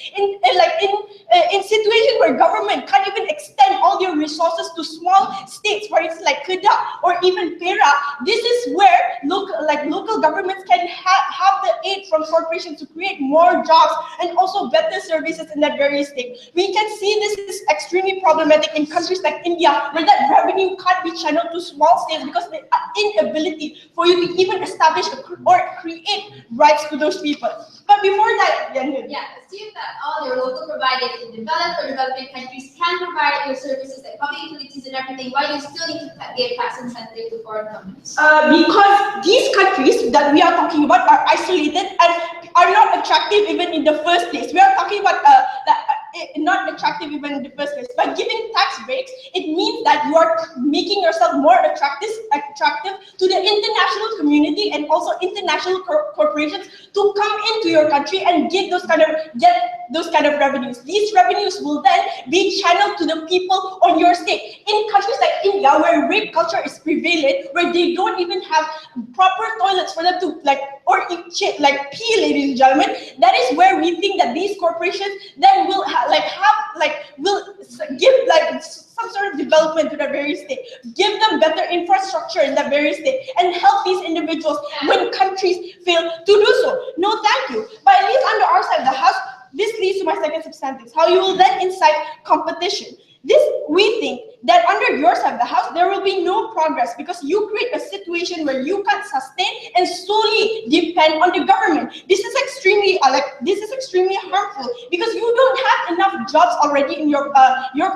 In situation where government can't even extend all their resources to small states, where it's like Kedah or even Perak, this is where local governments can have the aid from corporations to create more jobs and also better services in that very state. We can see this is extremely problematic in countries like India, where that revenue can't be channeled to small states because of the inability for you to even establish or create rights to those people. But before that, assume that all your local providers in developed or developing countries can provide your services like public utilities and everything. Why do you still need to give tax incentive to foreign companies? Because these countries that we are talking about are isolated and are not attractive even in the first place. We are talking about not attractive even in the first place. By giving tax breaks, it means that you are making yourself more attractive to the international community and also international corporations to come into your country and get those kind of revenues. These revenues will then be channeled to the people on your state. In countries like India, where rape culture is prevalent, where they don't even have proper toilets for them to pee, ladies and gentlemen, that is where we think that these corporations then will give some sort of development to that very state, give them better infrastructure in that very state, and help these individuals when countries fail to do so. No thank you. But at least under our side of the house, this leads to my second substantive, how you will then incite competition. We think that under your side of the house, there will be no progress because you create a situation where you can't sustain and solely depend on the government. This is extremely harmful because you don't have enough jobs already in your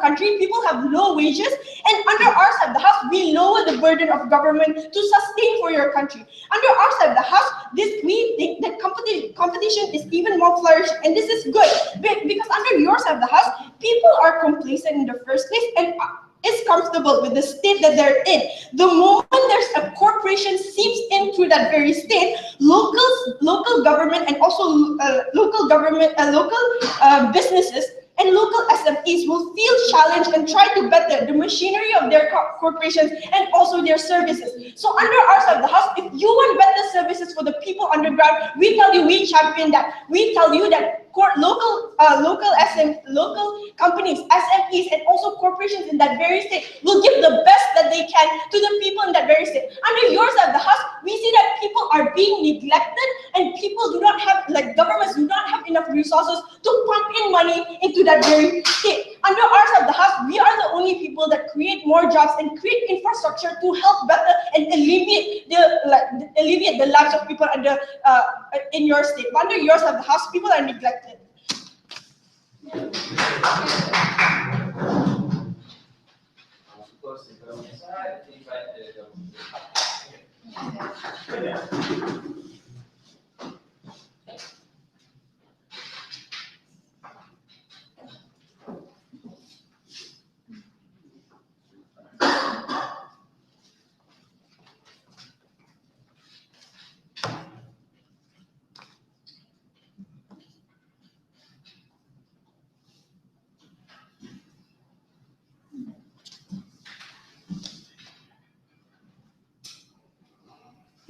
country. People have low wages, and under our side of the house, we lower the burden of government to sustain for your country. Under our side of the house, we think that competition is even more flourishing, and this is good because under your side of the house, people are complacent in the first place and is comfortable with the state that they're in. The moment there's a corporation seeps into that very state, local government and also local businesses and local SMEs will feel challenged and try to better the machinery of their corporations and also their services. So under our side of the house, if you want better services for the people on the ground, we tell you we champion that. We tell you that local companies, SMEs, and also corporations in that very state will give the best that they can to the people in that very state. Under your side of the house, we see that people are being neglected and people do not have, like governments do not have enough resources to pump in money into that very state. Under our side of the house, we are the only people that create more jobs and create infrastructure to help better and alleviate the lives of people under in your state. But under your side of the house, people are neglected.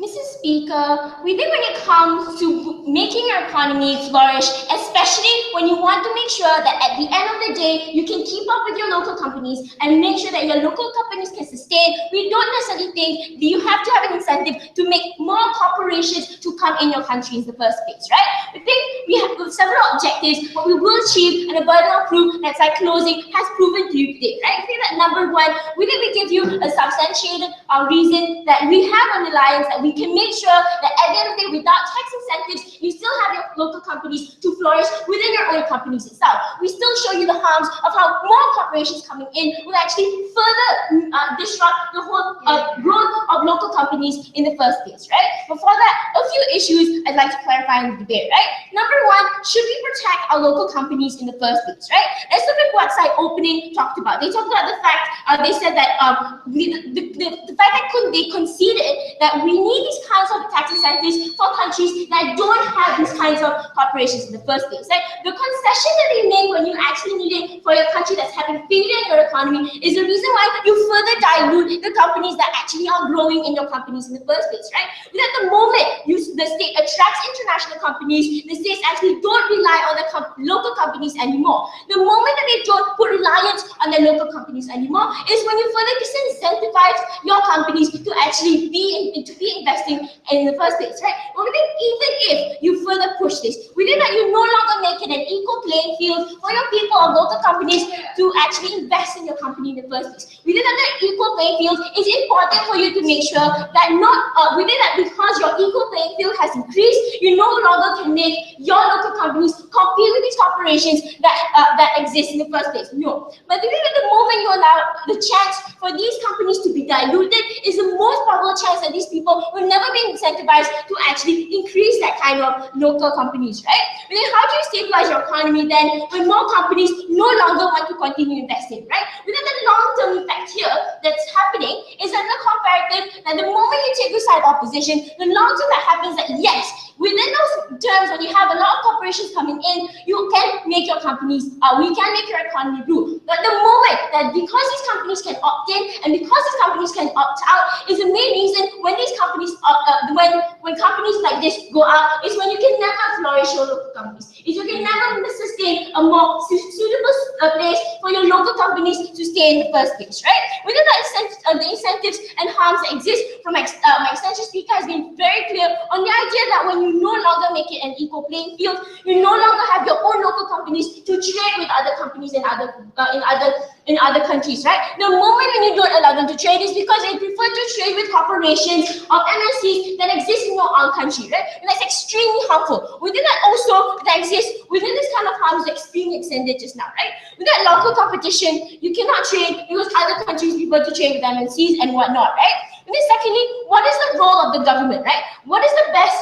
Mrs. Speaker, we think when it comes to making your economy flourish, especially when you want to make sure that at the end of the day, you can keep up with your local companies and make sure that your local companies can sustain, we don't necessarily think that you have to have an incentive to make more corporations to come in your country in the first place, right? We think we have several objectives, but we will achieve, and the burden of proof that site closing has proven to you today, right? I think that number one, we think we give you a substantiated reason that we have an alliance that we can make sure that at the end of the day, without tax incentives, you still have your local companies to flourish within your own companies itself. We still show you the harms of how more corporations coming in will actually further disrupt the whole growth of local companies in the first place, right? Before that, a few issues I'd like to clarify in the debate, right? Number one, should we protect our local companies in the first place, right? Let's look at what site opening talked about. They talked about the fact, they said that the fact that they conceded that we need these kinds of tax incentives for countries that don't have these kinds of corporations in the first place, right? The concession that they make when you actually need it for your country that's having failure in your economy is the reason why you further dilute the companies that actually are growing in your companies in the first place, right? But at the moment the state attracts international companies, the states actually don't rely on the local companies anymore. The moment that they don't put reliance on their local companies anymore is when you further disincentivize your companies to actually be investing in the first place, right? But we think even if you further push this, we think that you no longer make it an equal playing field for your people or local companies to actually invest in your company in the first place. We think that the equal playing field is important for you to make sure that we think that because your equal playing field has increased, you no longer can make your local companies compete with these corporations that exist in the first place. No. But we think that the moment you allow the chance for these companies to be diluted is the most probable chance that these people will never be incentivized to actually increase that kind of local companies, right? But then how do you stabilize your economy then when more companies no longer want to continue investing, right? Within the long-term effect here that's happening is that the comparative, that the moment you take the side of opposition, the long-term that happens that yes, within those terms, when you have a lot of corporations coming in, you can make your companies, we can make your economy grow. But the moment that because these companies can opt in and because these companies can opt out is the main reason when these companies, when companies like this go out, is when you can never flourish your local companies. Is you can never sustain a more suitable place for your local companies to stay in the first place, right? Within the incentives and harms that exist from my extension speaker has been very clear on the idea that when you no longer make it an equal playing field, you no longer have your own local companies to trade with other companies in other countries, right? The moment when you don't allow them to trade is because they prefer to trade with corporations or MNCs that exist in your own country, right? And that's extremely harmful. Within that also, that exists within this kind of harms that extremely extended just now, right? With that local competition, you cannot trade because other countries prefer to trade with MNCs and whatnot, right? And then secondly, what is the role of the government, right? What is the best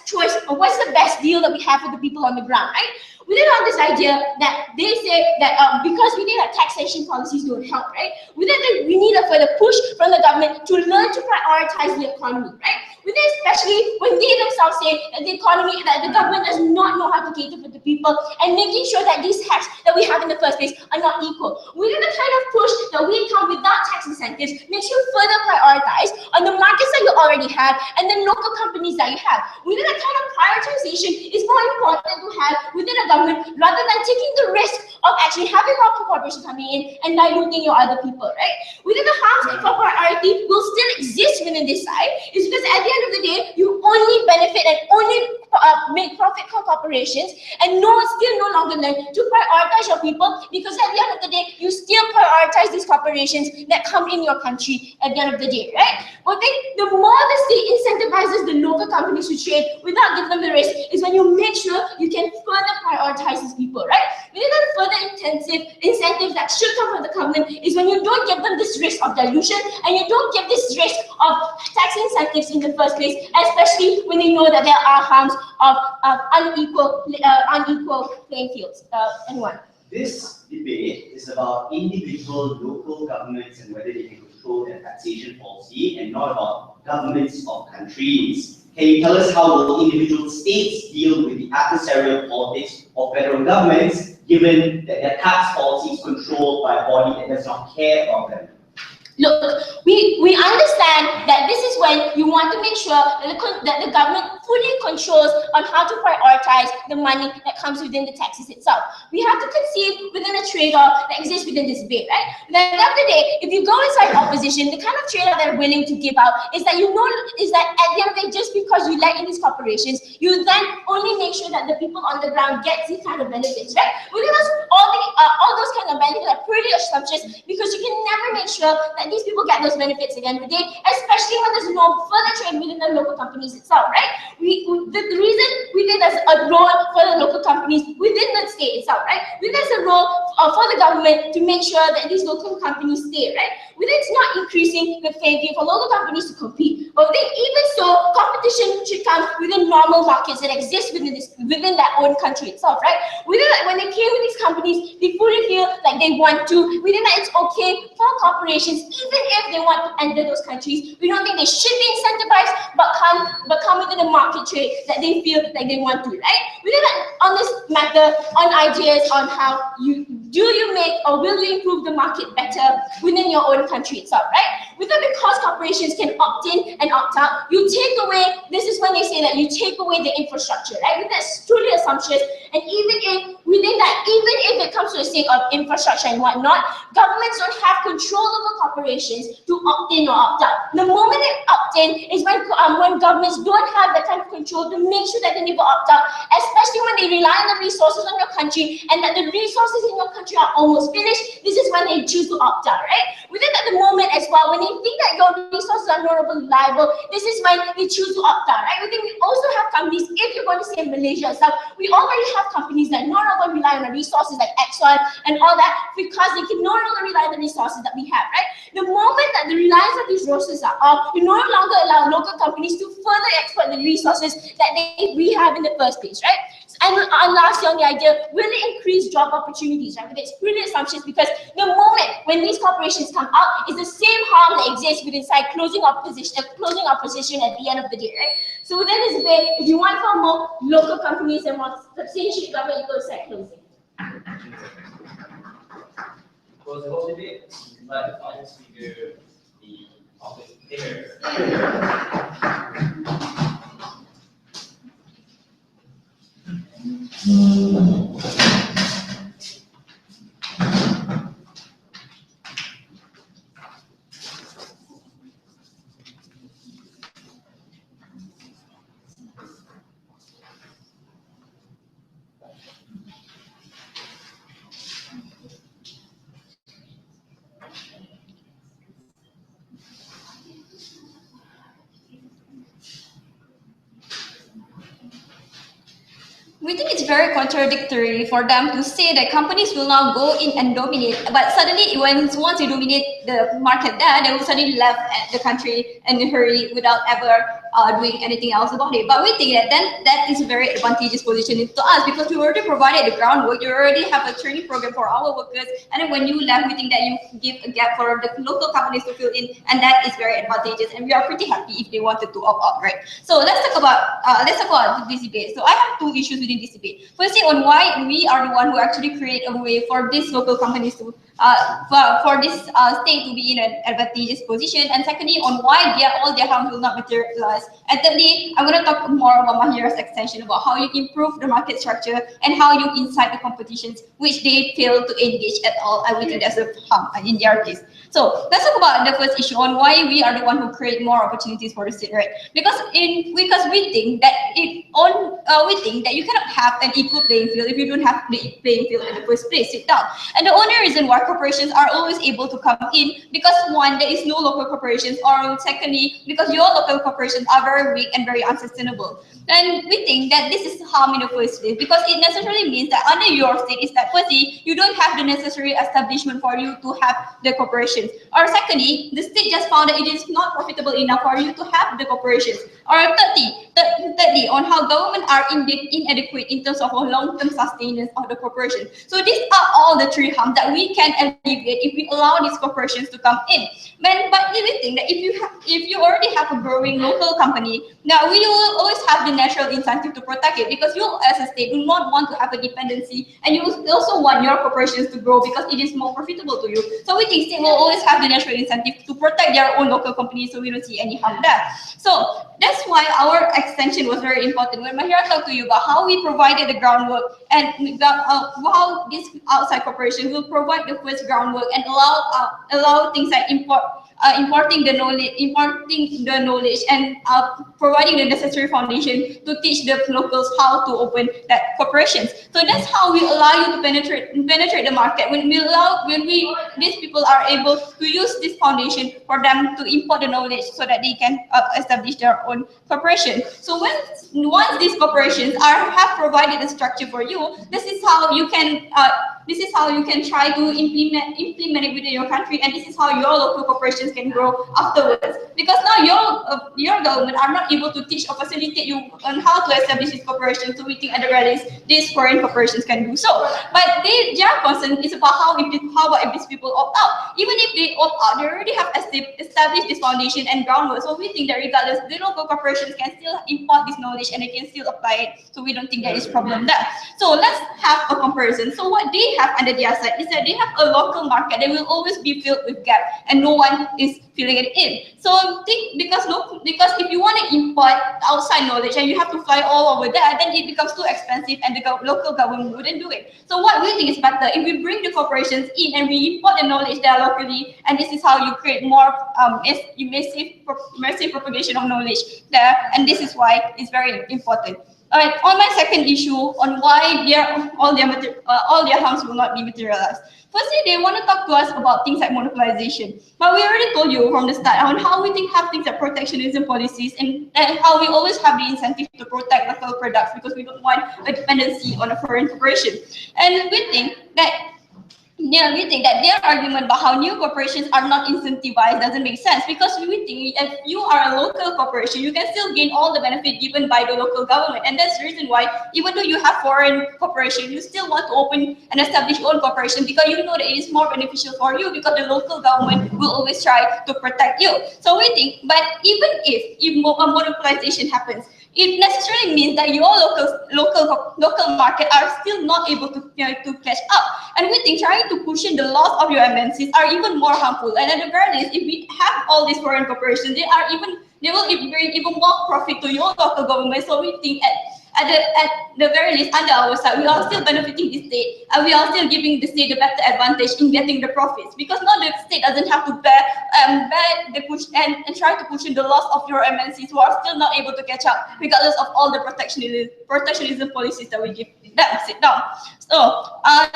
choice, or what's the best deal that we have for the people on the ground, right? We didn't have this idea that they say that because we think that taxation policies don't help, right? We think that we need a further push from the government to learn to prioritize the economy, right? With this, especially when they themselves say that the economy, that the government does not know how to cater for the people, and making sure that these tax that we have in the first place are not equal. Within the kind of push that we come without tax incentives makes you further prioritize on the markets that you already have and the local companies that you have. Within the kind of prioritization is more important to have within a government rather than taking the risk of actually having more corporations coming in and diluting your other people, right? Within the harms for priority will still exist within this side is because at the end of the day, you only benefit and only make profit for corporations and still no longer learn to prioritize your people, because at the end of the day, you still prioritize these corporations that come in your country at the end of the day, right? One thing, the more the state incentivizes the local companies to trade without giving them the risk is when you make sure you can further prioritize these people, right? Within the further intensive incentives that should come from the government is when you don't give them this risk of dilution and you don't give this risk of tax incentives in the first place, especially when they know that there are harms of unequal playing fields. Anyone? This debate is about individual local governments and whether they can control their taxation policy, and not about governments of countries. Can you tell us how will individual states deal with the adversarial politics of federal governments, given that their tax policy is controlled by a body that does not care about them? Look, we understand that this is when you want to make sure that the government fully controls on how to prioritize the money that comes within the taxes itself. We have to conceive within a trade-off that exists within this debate, right? At the end of the day, if you go inside opposition, the kind of trade-off they're willing to give out is that at the end of the day, just because you let in these corporations, you then only make sure that the people on the ground get these kind of benefits, right? Within us, all those kind of benefits are pretty assumptions, because you can never make sure that these people get those benefits at the end of the day, especially when there's no further trade within the local companies itself, right? The reason we think there's a role for the local companies within the state itself, right? There's a role for the government to make sure that these local companies stay, right? It's not increasing the playing field for local companies to compete. But even so, competition should come within normal markets that exist within that own country itself, right? When they came with these companies, they fully feel like they want to. Within that, it's okay for corporations, even if they want to enter those countries. We don't think they should be incentivized, but come within a market trade that they feel like they want to, right? Within that, on this matter, on ideas on how you make or will you improve the market better within your own country itself, right? Because corporations can opt in and opt out, you take away, this is when they say that you take away the infrastructure, right? That's truly assumptions, and even if it comes to the sake of infrastructure and whatnot, governments don't have control over corporations to opt in or opt out. The moment they opt in is when governments don't have that kind of control to make sure that they never opt out, especially when they rely on the resources on your country and that the resources in your country are almost finished. This is when they choose to opt out, right? Within at the moment as well, when they think that your resources are no longer reliable, this is when they choose to opt out, right? We also have companies, if you're going to say Malaysia itself, we already have companies that no longer rely on the resources like Exxon and all that, because they can no longer rely on the resources that we have, right? The moment that the reliance of these resources are off, we no longer allow local companies to further exploit the resources that we have in the first place, right? And lastly, on the idea, will it increase job opportunities, right? It's really assumptions, because the moment when these corporations come out, is the same harm that exists within closing opposition at the end of the day, right? So within this debate, if you want for more local companies and more substantial government, go inside closing. Close the whole debate. But the final speaker, the topic there. We think it's very contradictory for them to say that companies will now go in and dominate, but suddenly once you dominate, the market there, they will suddenly left the country in a hurry without ever doing anything else about it. But we think that then that is a very advantageous position to us because we already provided the groundwork, you already have a training program for our workers, and then when you left, we think that you give a gap for the local companies to fill in, and that is very advantageous, and we are pretty happy if they wanted to opt out, right? So let's talk about this debate. So I have two issues within this debate. Firstly, on why we are the one who actually create a way for these local companies to for this state to be in an advantageous position, and secondly, on why all their harms will not materialize. And thirdly, I'm going to talk more about Mahira's extension about how you improve the market structure and how you incite the competitions which they fail to engage at all. I would think that's a harm in their case. So let's talk about the first issue on why we are the one who create more opportunities for the state, right? Because we think that you cannot have an equal playing field if you don't have the playing field in the first place. Sit down. And the only reason why corporations are always able to come in because one, there is no local corporations, or secondly, because your local corporations are very weak and very unsustainable. And we think that this is harm in the first place because it necessarily means that under your state is that firstly, you don't have the necessary establishment for you to have the corporations. Or secondly, the state just found that it is not profitable enough for you to have the corporations. Or thirdly, on how government are inadequate in terms of a long-term sustenance of the corporation. So these are all the three harms that we can alleviate if we allow these corporations to come in. But we think that if you already have a growing local company, now we will always have the natural incentive to protect it because you as a state do not want to have a dependency, and you also want your corporations to grow because it is more profitable to you. So we think state will always have the natural incentive to protect their own local companies, so we don't see any harm there. So that's why our extension was very important. When Mahira talked to you about how we provided the groundwork and how this outside corporation will provide the first groundwork and allow things like importing the knowledge and providing the necessary foundation to teach the locals how to open that corporations. So that's how we allow you to penetrate the market. When these people are able to use this foundation for them to import the knowledge so that they can establish their own corporation. So once these corporations have provided the structure for you, this is how you can try to implement it within your country, and this is how your local corporations can grow afterwards. Because now your government are not able to teach or facilitate you on how to establish this corporation. So we think at the very least these foreign corporations can do so. But their concern is about how about if these people opt out? Even if they opt out, they already have established this foundation and groundwork. So we think that regardless, the local corporations can still import this knowledge and they can still apply it. So we don't think there is problem there. So let's have a comparison. So what they have under their side is that they have a local market that will always be filled with gap, and no one is filling it in. So because if you want to import outside knowledge and you have to fly all over there, then it becomes too expensive and the local government wouldn't do it. So what we think is better if we bring the corporations in and we import the knowledge there locally, and this is how you create more massive propagation of knowledge there, and this is why it's very important. Alright, on my second issue on why all their harms will not be materialized. Firstly, they want to talk to us about things like monopolization. But we already told you from the start on how we have things like protectionism policies and how we always have the incentive to protect local products because we don't want a dependency on a foreign corporation. And we think that their argument about how new corporations are not incentivized doesn't make sense, because we think if you are a local corporation, you can still gain all the benefit given by the local government. And that's the reason why, even though you have foreign corporation, you still want to open and establish your own corporation because you know that it is more beneficial for you because the local government will always try to protect you. So we think, but even if a monopolization happens, it necessarily means that your local market are still not able to catch up. And we think trying to cushion the loss of your MNCs are even more harmful. And at the very least, if we have all these foreign corporations, they will bring even more profit to your local government. So we think at the very least, under our side, we are still benefiting the state, and we are still giving the state the better advantage in getting the profits, because now the state doesn't have to bear the push and try to cushion the loss of your MNCs who are still not able to catch up, regardless of all the protectionism policies that we give them. Sit down. So,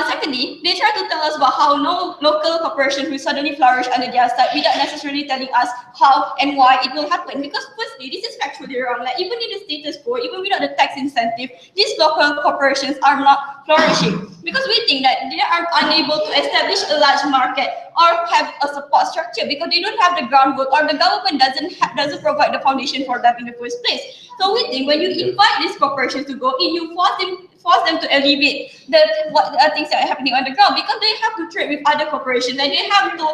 secondly, they try to tell us about how no local corporation will suddenly flourish under their side without necessarily telling us how and why it will happen. Because firstly, this is factually wrong. Like even in the status quo, even without the tax incentive, these local corporations are not flourishing because we think that they are unable to establish a large market or have a support structure because they don't have the groundwork or the government doesn't provide the foundation for them in the first place. So we think when you invite these corporations to go in, you force them to alleviate the things that are happening on the ground because they have to trade with other corporations and they have to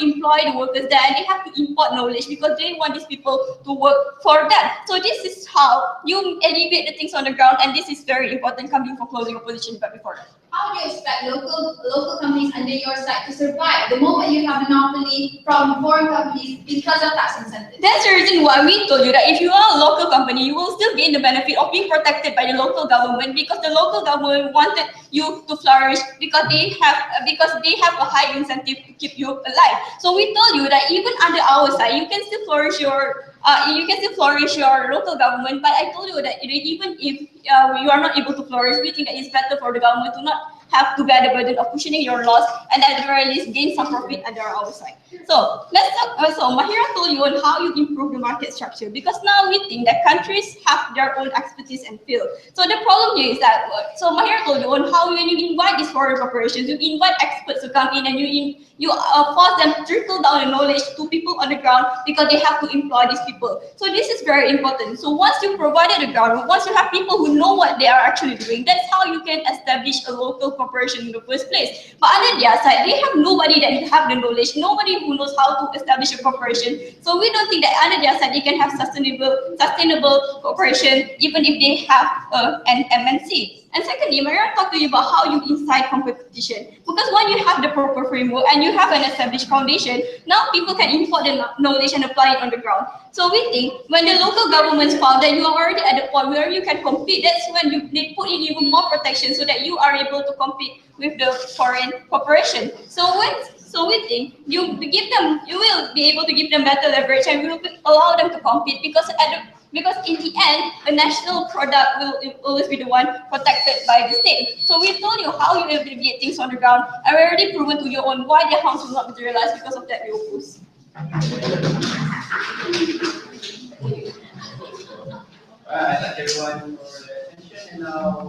employ the workers there and they have to import knowledge because they want these people to work for them. So this is how you alleviate the things on the ground, and this is very important coming from closing opposition. But before that, How do you expect local companies under your side to survive the moment you have monopoly from foreign companies because of tax incentives? that's the reason why we told you that if you are a local company, you will still gain the benefit of being protected by the local government because the local government wanted you to flourish because they have a high incentive to keep you alive. So we told you that even under our side, you can still flourish your local government. But I told you that even if you are not able to flourish, we think that it's better for the government to not have to bear the burden of cushioning your loss and at the very least gain some profit under our side. So let's talk. So Mahira told you on how you improve the market structure because now we think that countries have their own expertise and field. So the problem here is that Mahira told you on how when you invite these foreign corporations, you invite experts to come in and you force them to trickle down the knowledge to people on the ground because they have to employ these people. So this is very important. So once you provided the ground, once you have people who know what they are actually doing, that's how you can establish a local corporation in the first place. But on their side, they have nobody that have the knowledge, nobody who knows how to establish a corporation. So we don't think that on their side they can have sustainable corporation even if they have an MNC. And secondly, Maria talked to you about how you incite competition. Because when you have the proper framework and you have an established foundation, now people can import the knowledge and apply it on the ground. So we think when the local governments found that you are already at the point where you can compete, that's when they put in even more protection so that you are able to compete with the foreign corporation. So we think you will be able to give them better leverage and will allow them to compete because in the end, the national product will always be the one protected by the state. So we told you how you alleviate things on the ground, and we already proven to you on why the house will not materialize because of that we oppose. I thank everyone for the attention, and now